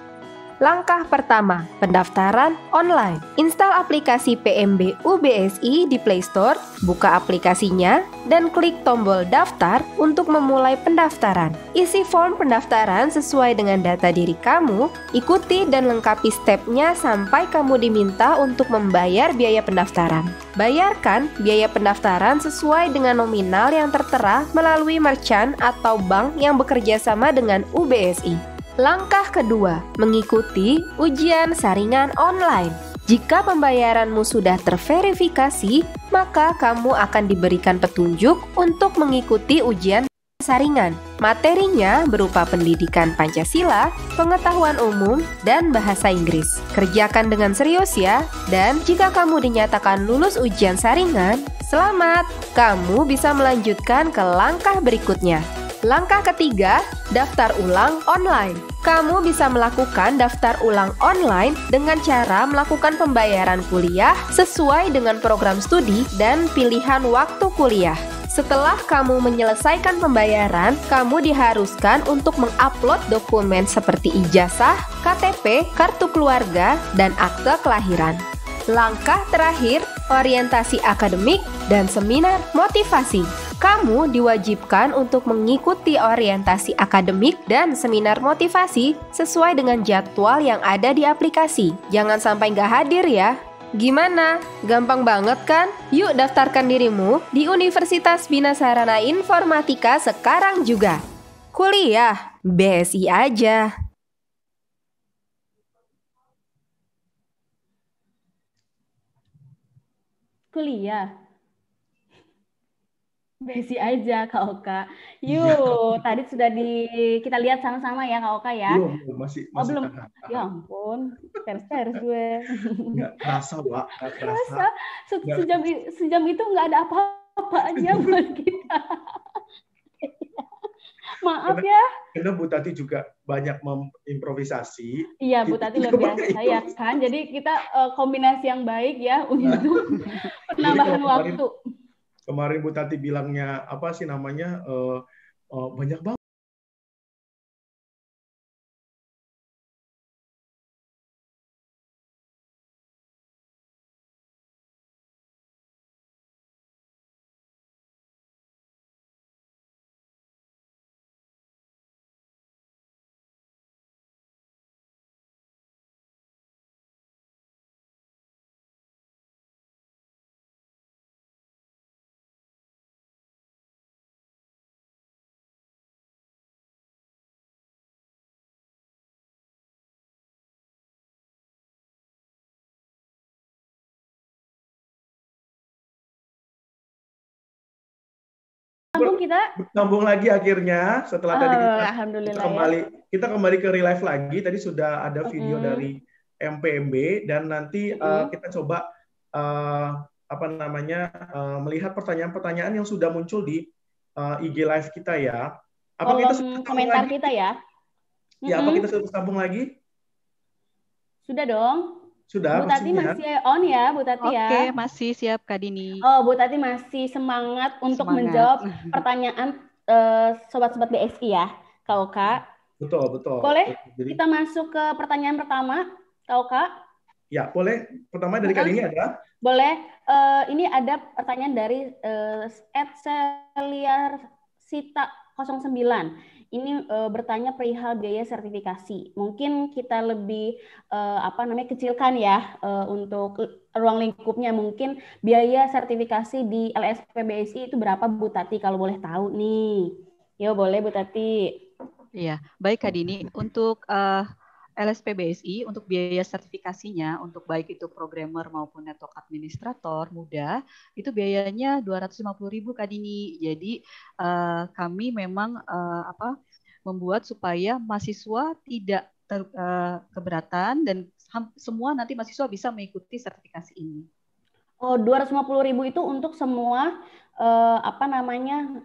Langkah pertama, pendaftaran online. Install aplikasi PMB UBSI di Play Store, buka aplikasinya, dan klik tombol daftar untuk memulai pendaftaran. Isi form pendaftaran sesuai dengan data diri kamu, ikuti dan lengkapi stepnya sampai kamu diminta untuk membayar biaya pendaftaran. Bayarkan biaya pendaftaran sesuai dengan nominal yang tertera melalui merchant atau bank yang bekerja sama dengan UBSI. Langkah kedua, mengikuti ujian saringan online. Jika pembayaranmu sudah terverifikasi, maka kamu akan diberikan petunjuk untuk mengikuti ujian saringan. Materinya berupa pendidikan Pancasila, pengetahuan umum, dan bahasa Inggris. Kerjakan dengan serius ya, dan jika kamu dinyatakan lulus ujian saringan, selamat! Kamu bisa melanjutkan ke langkah berikutnya. Langkah ketiga, daftar ulang online. Kamu bisa melakukan daftar ulang online dengan cara melakukan pembayaran kuliah sesuai dengan program studi dan pilihan waktu kuliah. Setelah kamu menyelesaikan pembayaran, kamu diharuskan untuk mengupload dokumen seperti ijazah, KTP, kartu keluarga, dan akte kelahiran. Langkah terakhir, orientasi akademik dan seminar motivasi. Kamu diwajibkan untuk mengikuti orientasi akademik dan seminar motivasi sesuai dengan jadwal yang ada di aplikasi. Jangan sampai nggak hadir ya. Gimana? Gampang banget kan? Yuk daftarkan dirimu di Universitas Bina Sarana Informatika sekarang juga. Kuliah, BSI aja. Kuliah, BSI aja Kak Oka. Yuk, tadi sudah kita lihat sama-sama ya Kak Oka ya. Belum, masih belum. Ya ampun, pers gue. Nggak kerasa, Pak. Nggak kerasa. Sejam itu nggak ada apa-apa aja buat kita. Maaf ya. Karena Bu Tati juga banyak mengimprovisasi. Iya, Bu Tati luar biasa ya kan. Jadi kita kombinasi yang baik ya untuk penambahan waktu. Kemarin Bu Tati bilangnya apa sih namanya banyak banget. Sambung lagi akhirnya setelah tadi kita kembali ke real life lagi. Tadi sudah ada video dari MPMB dan nanti kita coba melihat pertanyaan-pertanyaan yang sudah muncul di IG live kita ya. Apa kita sudah komentar lagi? Kita ya? Ya, apa kita sudah sambung lagi? Sudah dong. Sudah. Bu Tati masih on ya, Bu Tati ya? Oke, masih siap Kak Dini. Oh, Bu Tati masih semangat untuk menjawab pertanyaan sobat-sobat BSI ya, Kak Oka. Betul. Boleh kita masuk ke pertanyaan pertama, Kak Oka? Ya, boleh. Pertama dari Kak Dini ada? Boleh. Ini ada pertanyaan dari @Celiarsita09. Ini bertanya perihal biaya sertifikasi. Mungkin kita lebih kecilkan ya untuk ruang lingkupnya. Mungkin biaya sertifikasi di LSP BSI itu berapa Bu Tati kalau boleh tahu nih? Yo boleh Bu Tati. Iya, baik Kak Dini. Untuk LSP BSI untuk biaya sertifikasinya untuk baik itu programmer maupun network administrator muda itu biayanya 250.000 Kak Dini. Jadi kami memang membuat supaya mahasiswa tidak keberatan dan semua nanti mahasiswa bisa mengikuti sertifikasi ini. Oh, 250.000 itu untuk semua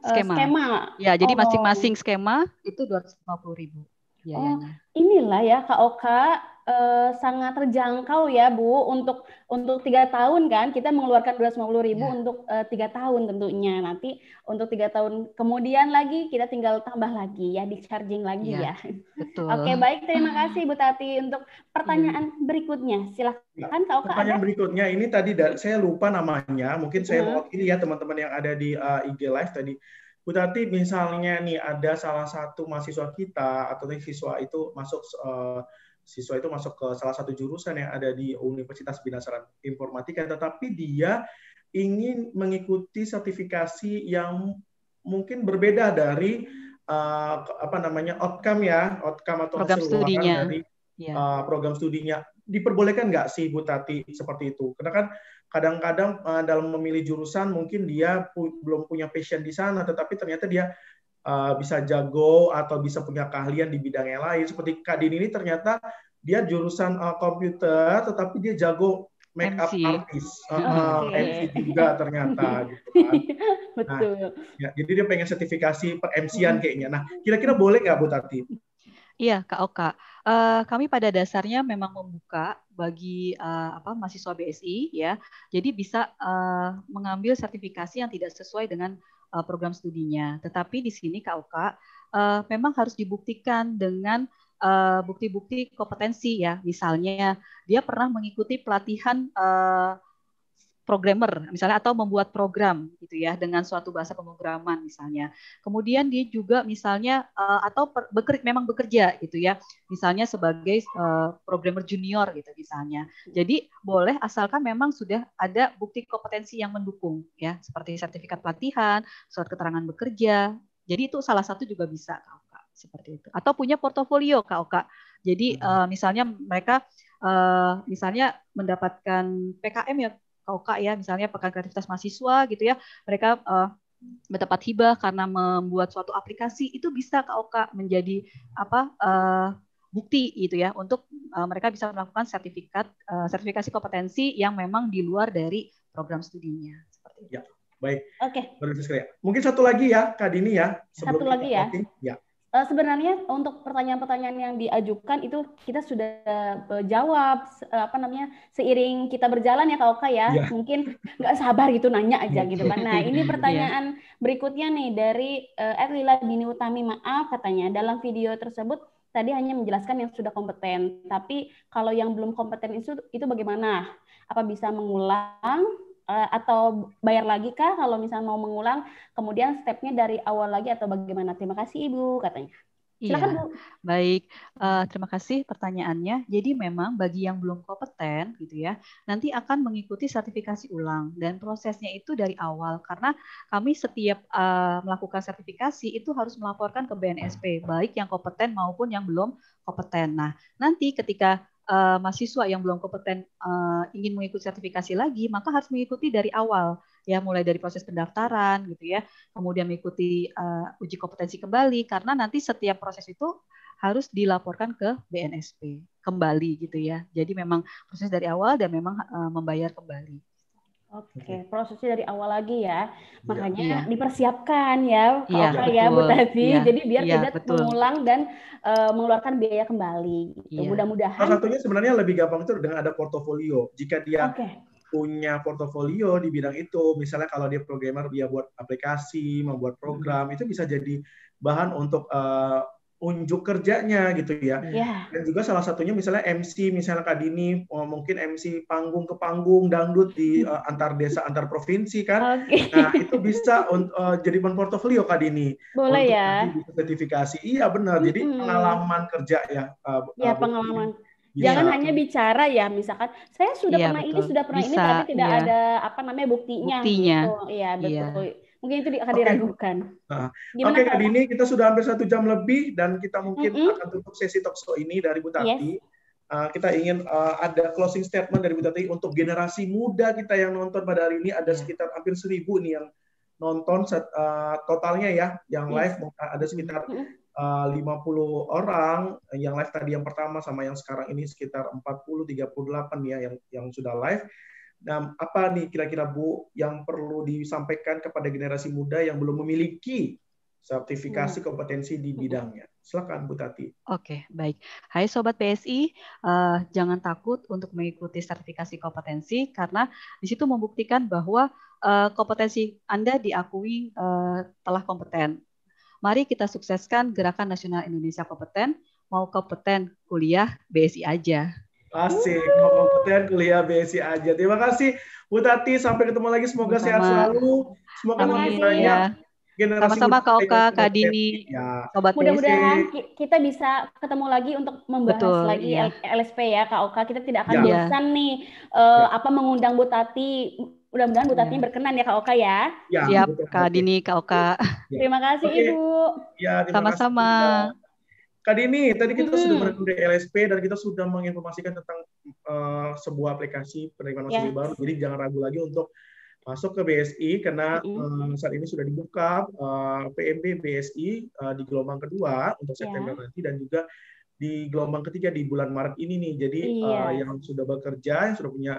skema. Ya, jadi masing-masing skema itu 250.000. biayanya. Inilah ya Kak Oka, sangat terjangkau ya Bu untuk 3 tahun kan kita mengeluarkan 250.000 untuk 3 tahun tentunya. Nanti untuk 3 tahun kemudian lagi kita tinggal tambah lagi ya, di charging lagi ya. Betul. Oke, baik, terima kasih Bu Tati. Untuk pertanyaan berikutnya silakan Kak Oka. Pertanyaan berikutnya ini tadi saya lupa namanya, mungkin saya mewakili ya teman-teman yang ada di IG Live tadi. Bu Tati, misalnya nih ada salah satu mahasiswa kita atau siswa itu masuk ke salah satu jurusan yang ada di Universitas Bina Sarana Informatika, tetapi dia ingin mengikuti sertifikasi yang mungkin berbeda dari outcome atau program hasil studinya dari program studinya. Diperbolehkan nggak sih Bu Tati seperti itu? Karena kan kadang-kadang dalam memilih jurusan mungkin dia belum punya passion di sana, tetapi ternyata dia bisa jago atau bisa punya keahlian di bidang yang lain. Seperti Kak Dini ini ternyata dia jurusan komputer, tetapi dia jago make up artist, MC juga ternyata. Gitu kan. Betul. Nah, ya, jadi dia pengen sertifikasi per MC-an kayaknya. Nah, kira-kira boleh nggak Bu Tati? Iya, Kak Oka. Kami pada dasarnya memang membuka bagi mahasiswa BSI ya. Jadi bisa mengambil sertifikasi yang tidak sesuai dengan program studinya. Tetapi di sini Kak Oka memang harus dibuktikan dengan bukti-bukti kompetensi ya. Misalnya dia pernah mengikuti pelatihan programmer misalnya atau membuat program gitu ya dengan suatu bahasa pemrograman misalnya. Kemudian dia juga misalnya atau memang bekerja gitu ya. Misalnya sebagai programmer junior gitu misalnya. Jadi boleh asalkan memang sudah ada bukti kompetensi yang mendukung ya, seperti sertifikat pelatihan, surat keterangan bekerja. Jadi itu salah satu juga bisa Kak Oka, seperti itu. Atau punya portofolio Kak Oka. Jadi misalnya mereka misalnya mendapatkan PKM ya Kak Oka ya, misalnya Pekan Kreativitas Mahasiswa gitu ya, mereka mendapat hibah karena membuat suatu aplikasi, itu bisa Kak Oka menjadi bukti gitu ya untuk mereka bisa melakukan sertifikasi kompetensi yang memang di luar dari program studinya seperti itu. Ya, baik. Oke. Mungkin satu lagi ya Kak Dini ya. Satu lagi ya. Ya. Sebenarnya untuk pertanyaan-pertanyaan yang diajukan itu kita sudah jawab seiring kita berjalan ya Kak Oka ya. Mungkin nggak sabar gitu nanya aja gitu kan. Nah ini pertanyaan berikutnya nih dari Lila Dini Utami, maaf katanya dalam video tersebut tadi hanya menjelaskan yang sudah kompeten, tapi kalau yang belum kompeten itu bagaimana? Apa bisa mengulang? Atau bayar lagi kah kalau misalnya mau mengulang, kemudian stepnya dari awal lagi atau bagaimana? Terima kasih Ibu katanya. Silakan Bu. Baik, terima kasih pertanyaannya. Jadi memang bagi yang belum kompeten gitu ya, nanti akan mengikuti sertifikasi ulang dan prosesnya itu dari awal karena kami setiap melakukan sertifikasi itu harus melaporkan ke BNSP, baik yang kompeten maupun yang belum kompeten. Nah, nanti ketika mahasiswa yang belum kompeten ingin mengikuti sertifikasi lagi, maka harus mengikuti dari awal ya, mulai dari proses pendaftaran gitu ya, kemudian mengikuti uji kompetensi kembali karena nanti setiap proses itu harus dilaporkan ke BNSP kembali gitu ya. Jadi memang proses dari awal dan memang membayar kembali. Oke, prosesnya dari awal lagi ya. Makanya dipersiapkan ya, Kak ya Bu Tati. Jadi biar tidak mengulang dan mengeluarkan biaya kembali. Mudah-mudahan. Salah satunya sebenarnya lebih gampang itu dengan ada portofolio. Jika dia punya portofolio di bidang itu, misalnya kalau dia programmer, dia buat aplikasi, membuat program, itu bisa jadi bahan untuk unjuk kerjanya gitu ya. Dan juga salah satunya misalnya MC, misalnya Kak Dini mungkin MC panggung ke panggung dangdut di antar desa antar provinsi kan. Nah, itu bisa jadi portofolio Kak Dini. Boleh untuk ya. Bisa sertifikasi. Iya benar. Jadi pengalaman kerja ya. Ya pengalaman. Jangan hanya bicara ya, misalkan saya sudah pernah ini, sudah pernah ini, tapi tidak ada buktinya. Gitu. Iya betul. Mungkin itu akan diragukan. Oke Kak Dini, kita sudah hampir 1 jam lebih dan kita mungkin akan tutup sesi talkshow ini dari Bu Tati. Kita ingin ada closing statement dari Bu Tati untuk generasi muda kita yang nonton pada hari ini. Ada sekitar hampir 1.000 nih yang nonton totalnya ya, yang live ada sekitar 50 orang yang live tadi yang pertama sama yang sekarang ini sekitar 38 ya yang sudah live. Nah, apa nih kira-kira Bu yang perlu disampaikan kepada generasi muda yang belum memiliki sertifikasi kompetensi di bidangnya. Silakan Bu Tati. Oke, baik. Hai Sobat BSI, jangan takut untuk mengikuti sertifikasi kompetensi karena di situ membuktikan bahwa kompetensi Anda diakui telah kompeten. Mari kita sukseskan Gerakan Nasional Indonesia Kompeten, mau kompeten kuliah BSI aja. Asik, mau kompeten kuliah BSI aja. Terima kasih Bu Tati, sampai ketemu lagi, semoga sehat selalu. Semoga makin banyak generasi sama-sama Kak Oka, Kak Dini, ya. Sobat Mudah-mudahan kita bisa ketemu lagi untuk membahas lagi LSP ya Kak Oka. Kita tidak akan bosan nih mengundang Bu Tati. Mudah-mudahan Bu Tati berkenan ya Kak Oka ya. Siap Kak Dini, Kak Oka. Terima kasih Ibu. Ya, sama-sama. Kak Dini, tadi kita sudah mengenai LSP dan kita sudah menginformasikan tentang sebuah aplikasi penerimaan mahasiswa baru. Jadi jangan ragu lagi untuk masuk ke BSI karena saat ini sudah dibuka PMB BSI di gelombang kedua untuk September nanti dan juga di gelombang ketiga di bulan Maret ini nih. Jadi yang sudah bekerja, yang sudah punya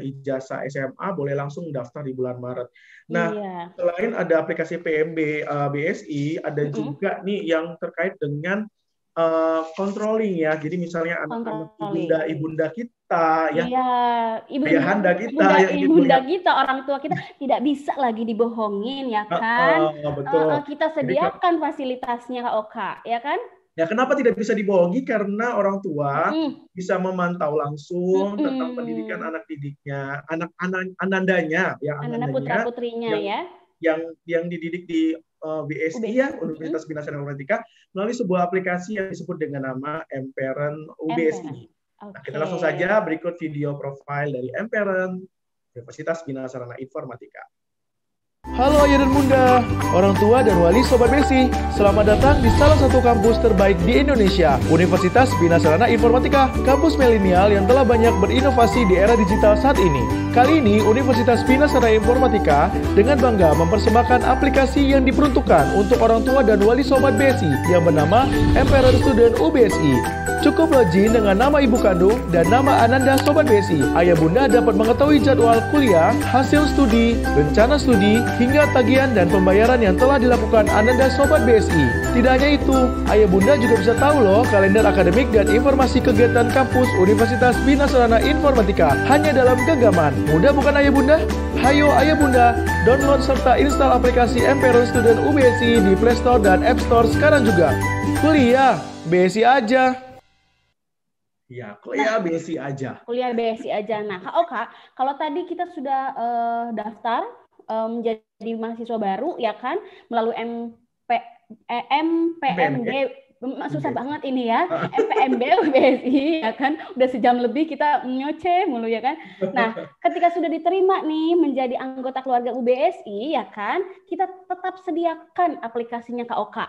ijazah SMA boleh langsung daftar di bulan Maret. Nah, selain ada aplikasi PMB BSI, ada juga nih yang terkait dengan controlling ya. Jadi misalnya anak-anak ibunda kita ya. Iya, ibunda kita, orang tua kita tidak bisa lagi dibohongin ya kan. Betul. Kita sediakan fasilitasnya Kak Oka, ya kan? Ya, kenapa tidak bisa dibohongi? Karena orang tua bisa memantau langsung tentang pendidikan anak didiknya, anandanya, anak putra-putrinya yang dididik di BSI ya, Universitas Bina Sarana Informatika, melalui sebuah aplikasi yang disebut dengan nama M-Parent UBSI. Nah, kita langsung saja berikut video profil dari M-Parent Universitas Bina Sarana Informatika. Halo ayah dan bunda, orang tua dan wali Sobat BSI. Selamat datang di salah satu kampus terbaik di Indonesia, Universitas Bina Sarana Informatika, kampus milenial yang telah banyak berinovasi di era digital saat ini. Kali ini, Universitas Bina Sarana Informatika dengan bangga mempersembahkan aplikasi yang diperuntukkan untuk orang tua dan wali Sobat BSI yang bernama M-Parent Student UBSI. Cukup login dengan nama ibu kandung dan nama Ananda Sobat BSI. Ayah bunda dapat mengetahui jadwal kuliah, hasil studi, rencana studi, hingga tagihan dan pembayaran yang telah dilakukan Ananda Sobat BSI. Tidak hanya itu, ayah bunda juga bisa tahu loh kalender akademik dan informasi kegiatan kampus Universitas Bina Sarana Informatika hanya dalam genggaman. Mudah bukan ayah bunda? Hayo ayah bunda, download serta install aplikasi M-Parent Student UBSI di Play Store dan App Store sekarang juga. Kuliah BSI aja. Ya, kuliah BSI aja. Kuliah BSI aja. Nah, Kak Oka, kalau tadi kita sudah daftar menjadi mahasiswa baru, ya kan, melalui MPMB, susah banget ini ya, MPMB UBSI, ya kan, udah sejam lebih kita nyoceh mulu, ya kan. Nah, ketika sudah diterima nih menjadi anggota keluarga UBSI, ya kan, kita tetap sediakan aplikasinya Kak Oka.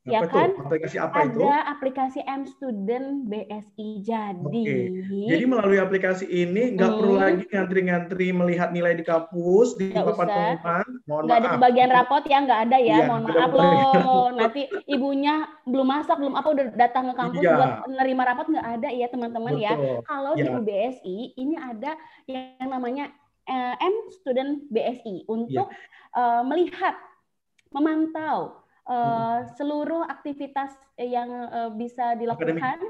Ya kan? Aplikasi apa itu? Ada aplikasi M-Student BSI. Jadi melalui aplikasi ini nggak perlu lagi ngantri-ngantri melihat nilai di kampus, di papan pengumuman. Nggak ada kebagian rapot ya, nggak ada ya. Mohon maaf loh. Nanti ibunya belum masak, belum apa udah datang ke kampus buat menerima rapot, nggak ada ya teman-teman ya. Kalau di UBSI ini ada yang namanya M-Student BSI untuk melihat, memantau seluruh aktivitas yang bisa dilakukan,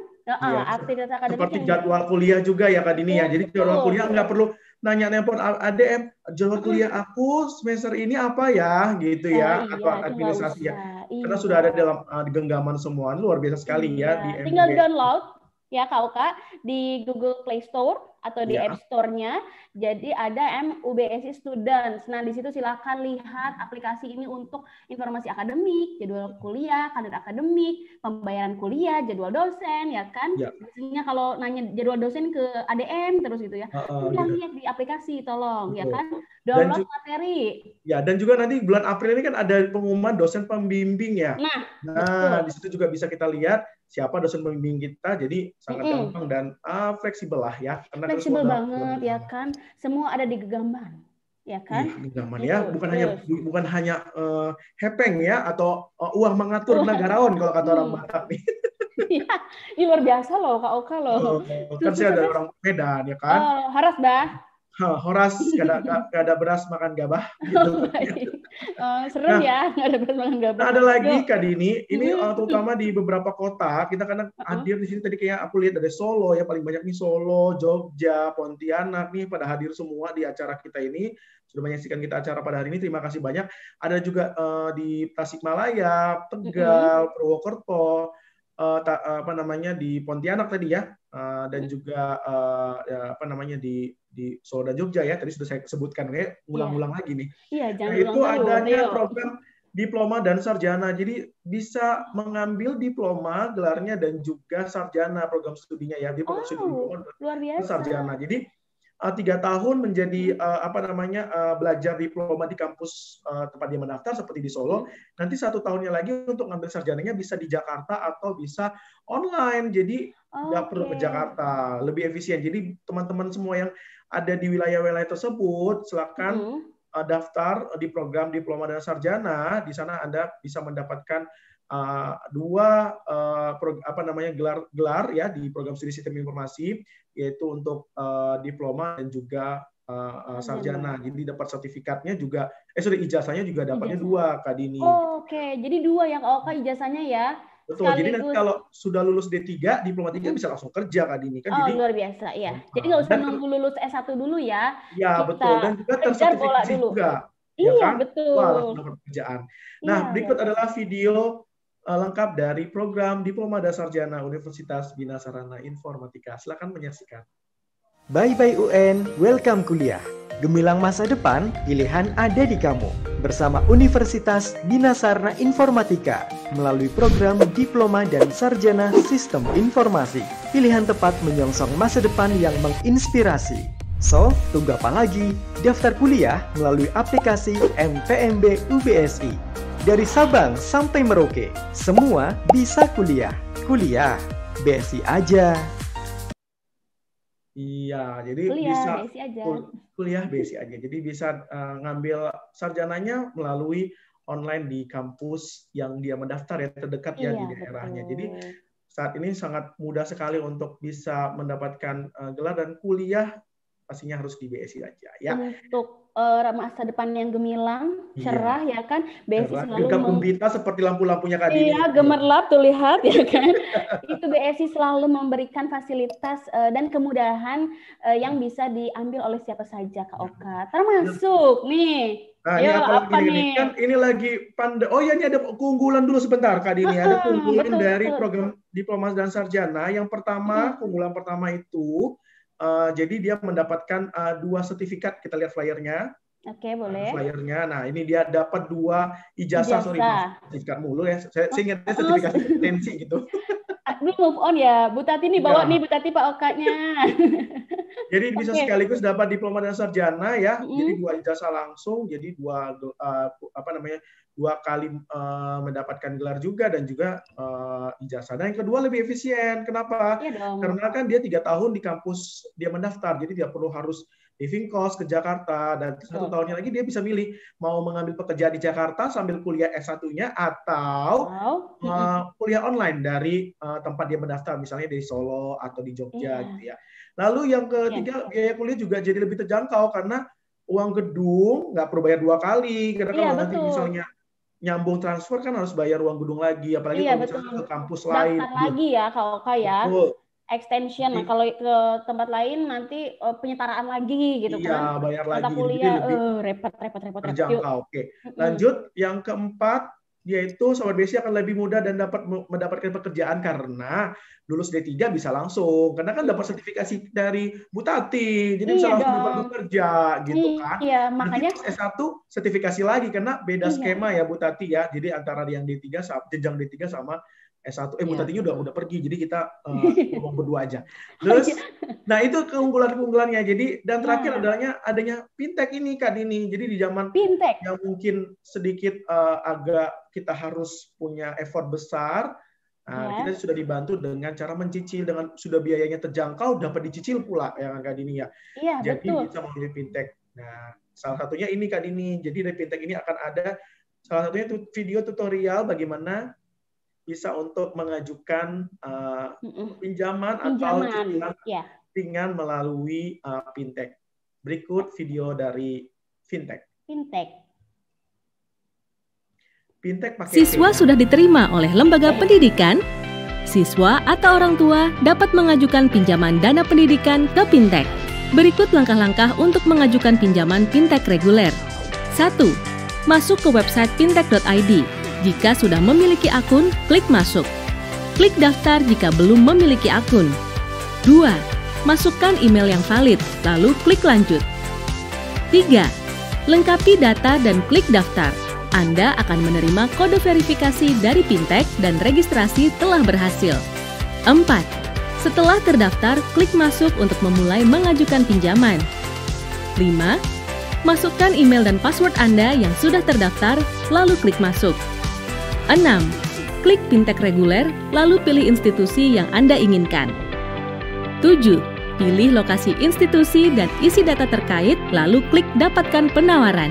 aktivitas akademik seperti jadwal kuliah juga ya Kak Dini ya. Jadi jadwal kuliah nggak perlu nanya-nelpon ADM, jadwal kuliah aku semester ini apa ya, gitu ya, atau administrasi ya. Karena sudah ada dalam genggaman semua, luar biasa sekali ya. Di tinggal download ya Kak Oka di Google Play Store atau di App Store-nya. Jadi ada UBSI Students. Nah, di situ silakan lihat aplikasi ini untuk informasi akademik, jadwal kuliah, kalender akademik, pembayaran kuliah, jadwal dosen, ya kan? Biasanya kalau nanya jadwal dosen ke ADM terus gitu ya. Lihat di aplikasi, tolong, ya kan? Download materi. Ya, dan juga nanti bulan April ini kan ada pengumuman dosen pembimbing ya. Nah, di situ juga bisa kita lihat siapa dosen pembimbing kita, jadi sangat gampang dan fleksibel lah ya. Karena fleksibel banget ya kan, semua ada di genggaman, ya kan? Genggaman ya, bukan hanya hepeng ya atau uang mengatur negarawan kalau kata orang Batak nih. Iya, ini luar biasa loh Kak Oka loh. Kan saya ada orang Medan ya kan? Horas dah. Horas, gak ada beras makan gabah. Gitu. Serem ya, nggak ada Nah, ada lagi Kak Dini, ini terutama di beberapa kota, kita kadang hadir di sini tadi kayak aku lihat dari Solo ya, paling banyak nih Solo, Jogja, Pontianak nih pada hadir semua di acara kita ini. Sudah menyaksikan kita acara pada hari ini, terima kasih banyak. Ada juga di Tasikmalaya, Tegal, Purwokerto, apa namanya di Pontianak tadi ya, dan juga apa namanya di Solo dan Jogja ya, tadi sudah saya sebutkan, kayak ulang-ulang lagi nih. Jangan itu adanya program diploma dan sarjana, jadi bisa mengambil diploma gelarnya dan juga sarjana program studinya ya, di program studi diploma luar biasa. Sarjana. Jadi 3 tahun menjadi apa namanya belajar diploma di kampus tempat dia mendaftar seperti di Solo. Nanti 1 tahunnya lagi untuk ngambil sarjananya bisa di Jakarta atau bisa online. Jadi nggak perlu ke Jakarta, lebih efisien. Jadi teman-teman semua yang ada di wilayah-wilayah tersebut silakan daftar di program diploma dan sarjana. Di sana Anda bisa mendapatkan 2 apa namanya gelar ya di program studi sistem informasi, yaitu untuk diploma dan juga sarjana. Jadi dapat sertifikatnya juga, ijazahnya juga dapatnya 2 Kak Dini. Oke, jadi 2 yang ijazahnya ya. Betul. Jadi nanti kalau sudah lulus D3, diploma 3 bisa langsung kerja Kak Dini kan. Jadi luar biasa ya. Jadi nggak usah nunggu lulus S1 dulu ya. Ya betul, dan juga tersertifikasi juga. Iya ya kan? betul. Wah, langsung dapat pekerjaan. Nah, berikut adalah video lengkap dari program Diploma dan Sarjana Universitas Bina Sarana Informatika. Silakan menyaksikan. Bye-bye UN, welcome kuliah. Gemilang masa depan, pilihan ada di kamu. Bersama Universitas Bina Sarana Informatika melalui program Diploma dan Sarjana Sistem Informasi. Pilihan tepat menyongsong masa depan yang menginspirasi. So, tunggu apa lagi? Daftar kuliah melalui aplikasi MPMB UBSI. Dari Sabang sampai Merauke, semua bisa kuliah. Kuliah, BSI aja. Iya, jadi kuliah BSI aja. Jadi bisa ngambil sarjananya melalui online di kampus yang dia mendaftar ya, terdekat ya di daerahnya. Jadi saat ini sangat mudah sekali untuk bisa mendapatkan gelar, dan kuliah pastinya harus di BSI aja ya. Untuk masa depan yang gemilang, cerah ya kan, BSI selalu gembita seperti lampu-lampunya Kak Dini. Iya, gemerlap tuh lihat ya kan. Itu BSI selalu memberikan fasilitas dan kemudahan yang bisa diambil oleh siapa saja Kak Oka. Termasuk nih. Nah, ini apa nih? Kan ini lagi oh ya, ini ada keunggulan dulu sebentar Kak Dini. Ada keunggulan dari program Diploma dan Sarjana. Yang pertama, keunggulan pertama itu jadi dia mendapatkan 2 sertifikat. Kita lihat flyernya. Oke, boleh. Flyernya. Nah, ini dia dapat 2 ijazah. Sorry, sertifikat mulu ya. Saya ingatnya sertifikasi kompetensi gitu. Aduh, move on ya. Bu Tati nih bawa nih, Bu Tati Pak Okanya. Jadi bisa sekaligus dapat diploma dan sarjana ya. Jadi 2 ijazah langsung. Jadi 2 kali mendapatkan gelar juga, dan juga ijazah. Dan yang kedua lebih efisien. Kenapa? Karena kan dia 3 tahun di kampus dia mendaftar, jadi dia perlu harus living cost ke Jakarta, dan 1 tahunnya lagi dia bisa milih mau mengambil pekerjaan di Jakarta sambil kuliah S1-nya atau kuliah online dari tempat dia mendaftar, misalnya dari Solo atau di Jogja gitu ya. Lalu yang ketiga, biaya kuliah juga jadi lebih terjangkau karena uang gedung nggak perlu bayar 2 kali. Karena kalau nanti misalnya nyambung transfer kan harus bayar uang gedung lagi, apalagi kalau misalnya ke kampus lain. Daftar lagi ya kalau ya. Extension, kalau ke tempat lain nanti penyetaraan lagi gitu kan. Iya, bayar lagi. Mata kuliah repot. Terjangkau. Oke. Lanjut, yang keempat, yaitu Sobat BSI akan lebih mudah dan dapat mendapatkan pekerjaan karena lulus D3 bisa langsung. Karena kan dapat sertifikasi dari Bu Tati, jadi bisa langsung dapat bekerja gitu kan. Iya, makanya S1 sertifikasi lagi karena beda skema ya Bu Tati ya. Jadi antara yang D3 jenjang D3 sama S1. Bu Tatinya udah pergi, jadi kita ngomong berdua aja. Terus, nah itu keunggulannya. Jadi, dan terakhir adanya fintech ini Kak Dini. Jadi di zaman fintech yang mungkin sedikit agak kita harus punya effort besar, kita sudah dibantu dengan cara mencicil, dengan sudah biayanya terjangkau, dapat dicicil pula ya Kak Dini ya. Iya, jadi betul. bisa melalui fintech. Nah, salah satunya ini Kak Dini. Jadi dari fintech ini akan ada salah satunya video tutorial bagaimana bisa untuk mengajukan pinjaman atau ringan melalui fintech. Berikut video dari fintech. Siswa sudah diterima oleh lembaga pendidikan. Siswa atau orang tua dapat mengajukan pinjaman dana pendidikan ke Fintech. Berikut langkah-langkah untuk mengajukan pinjaman Fintech reguler. 1. Masuk ke website fintech.id. Jika sudah memiliki akun, klik masuk. Klik daftar jika belum memiliki akun. 2. Masukkan email yang valid, lalu klik lanjut. 3. Lengkapi data dan klik daftar. Anda akan menerima kode verifikasi dari Fintech dan registrasi telah berhasil. 4. Setelah terdaftar, klik masuk untuk memulai mengajukan pinjaman. 5. Masukkan email dan password Anda yang sudah terdaftar, lalu klik masuk. 6. Klik Fintech reguler, lalu pilih institusi yang Anda inginkan. 7. Pilih lokasi institusi dan isi data terkait, lalu klik dapatkan penawaran.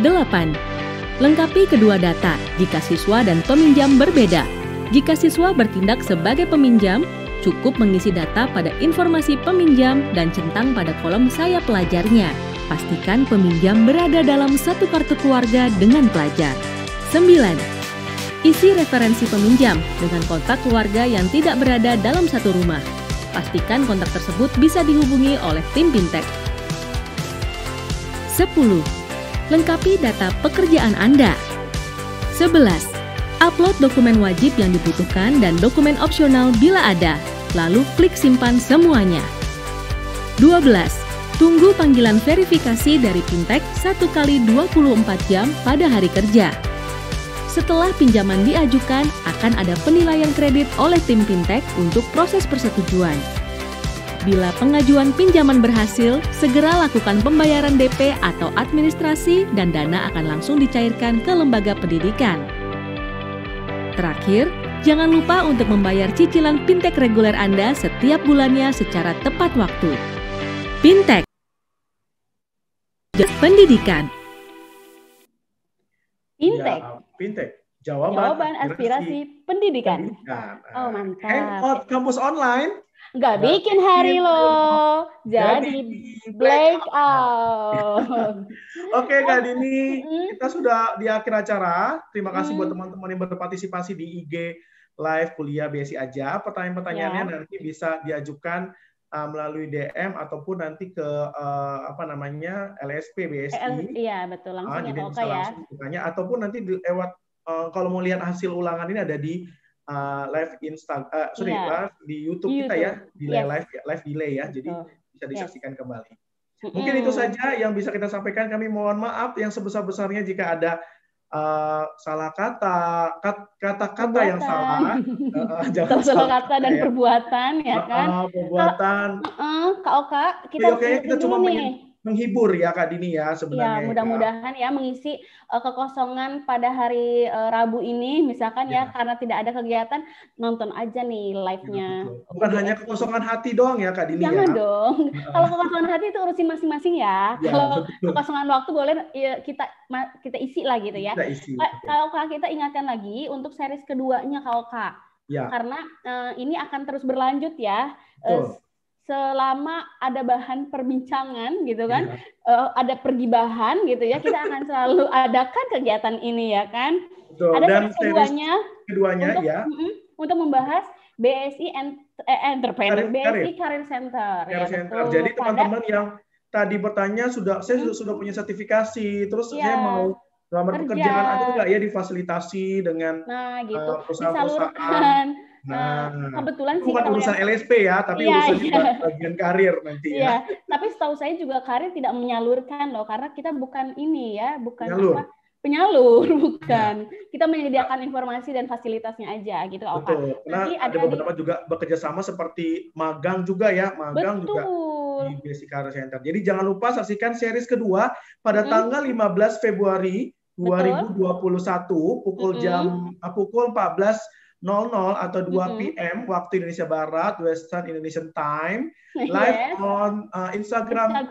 8. Lengkapi kedua data jika siswa dan peminjam berbeda. Jika siswa bertindak sebagai peminjam, cukup mengisi data pada informasi peminjam dan centang pada kolom saya pelajarnya. Pastikan peminjam berada dalam satu kartu keluarga dengan pelajar. 9. Isi referensi peminjam dengan kontak keluarga yang tidak berada dalam satu rumah. Pastikan kontak tersebut bisa dihubungi oleh tim Fintech. 10. Lengkapi data pekerjaan Anda. 11. Upload dokumen wajib yang dibutuhkan dan dokumen opsional bila ada, lalu klik simpan semuanya. 12. Tunggu panggilan verifikasi dari Fintech 1 kali 24 jam pada hari kerja. Setelah pinjaman diajukan, akan ada penilaian kredit oleh tim Fintech untuk proses persetujuan. Bila pengajuan pinjaman berhasil, segera lakukan pembayaran DP atau administrasi dan dana akan langsung dicairkan ke lembaga pendidikan. Terakhir, jangan lupa untuk membayar cicilan Fintech reguler Anda setiap bulannya secara tepat waktu. Fintech Pendidikan. Fintech. Ya, Fintech. Jawaban aspirasi pendidikan. Oh, mantap. Hangout kampus online. Nggak bikin hari loh, jadi blackout. Oke, Kak Dini, kita sudah di akhir acara. Terima kasih buat teman-teman yang berpartisipasi di IG Live Kuliah BSI Aja. Pertanyaan-pertanyaannya nanti bisa diajukan melalui DM ataupun nanti ke LSP BSI. Iya, betul, langsung jadi ya, bisa langsung ditanya ataupun nanti lewat kalau mau lihat hasil ulangan ini ada di live live di YouTube kita ya, live delay ya, jadi bisa disaksikan kembali. Mungkin itu saja yang bisa kita sampaikan. Kami mohon maaf yang sebesar-besarnya jika ada salah kata-kata yang salah, salah kata dan perbuatan ya kan. Perbuatan. Kak Oka, kita cuma menghibur ya Kak Dini ya sebenarnya. Ya, mudah-mudahan ya mengisi kekosongan pada hari Rabu ini misalkan ya karena tidak ada kegiatan, nonton aja nih live-nya. Bukan hanya kekosongan hati doang ya Kak Dini. Jangan dong. Kalau kekosongan hati itu urusin masing-masing ya. Kalau kekosongan waktu boleh ya, kita isi lah gitu ya. Kalau Kak kita ingatkan lagi untuk series keduanya kalau Kak. Ya. Karena ini akan terus berlanjut ya. Selama ada bahan perbincangan gitu kan, ada pergibahan gitu ya, kita akan selalu adakan kegiatan ini ya kan. Betul. Ada keduanya untuk membahas BSI Entrepreneur, BSI Career Center. Jadi teman-teman yang tadi bertanya saya sudah punya sertifikasi, terus saya mau melamar pekerjaan, ada nggak ya difasilitasi dengan perusahaan-perusahaan. Nah, kebetulan sih bukan urusan LSP ya, tapi urusan juga bagian karir nanti ya. Tapi setahu saya juga karir tidak menyalurkan loh, karena kita bukan ini ya, bukan penyalur bukan. Kita menyediakan informasi dan fasilitasnya aja gitu. Betul. Karena ada beberapa juga bekerja sama seperti magang juga ya, juga di BSI Career Center. Jadi jangan lupa saksikan series kedua pada tanggal 15 Februari 2021 pukul 14.00 atau 2 PM waktu Indonesia Barat, Western Indonesian Time, live on Instagram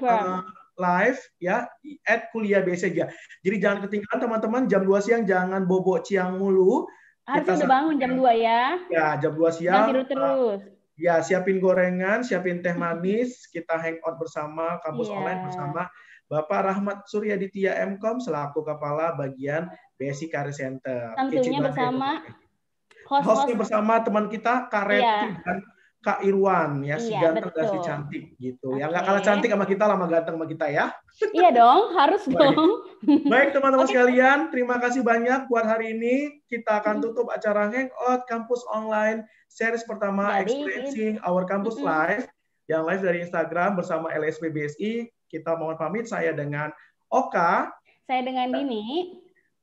live ya @kuliah_bsj. Jadi jangan ketinggalan teman-teman, jam 2 siang jangan bobok ciang mulu. Harus udah bangun jam 2 ya. Ya, jam 2 siang. Jangan tidur terus. Ya, siapin gorengan, siapin teh manis, kita hangout bersama, kampus online bersama. Bapak Rahmat Suryaditya M.Com selaku Kepala Bagian BSI Career Center. Tentunya bersama hostnya bersama teman kita Kak Repti dan Kak Irwan ya, si ganteng dan si cantik gitu. Yang nggak kalah cantik sama kita, lama ganteng sama kita ya. Iya dong, harus dong. Baik teman-teman sekalian, terima kasih banyak buat hari ini. Kita akan tutup acara Hangout Kampus Online series pertama Experiencing Our Campus Live, yang live dari Instagram bersama LSP BSI. Kita mohon pamit, saya dengan Oka. Saya dengan Dini.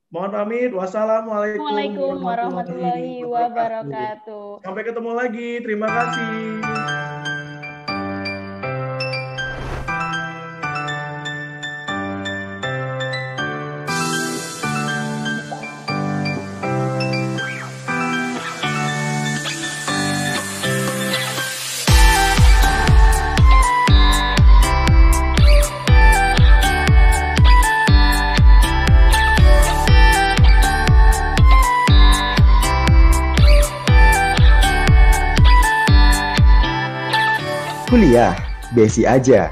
Mohon pamit. Wassalamualaikum warahmatullahi wabarakatuh. Sampai ketemu lagi. Terima kasih. Kuliah, BSI aja.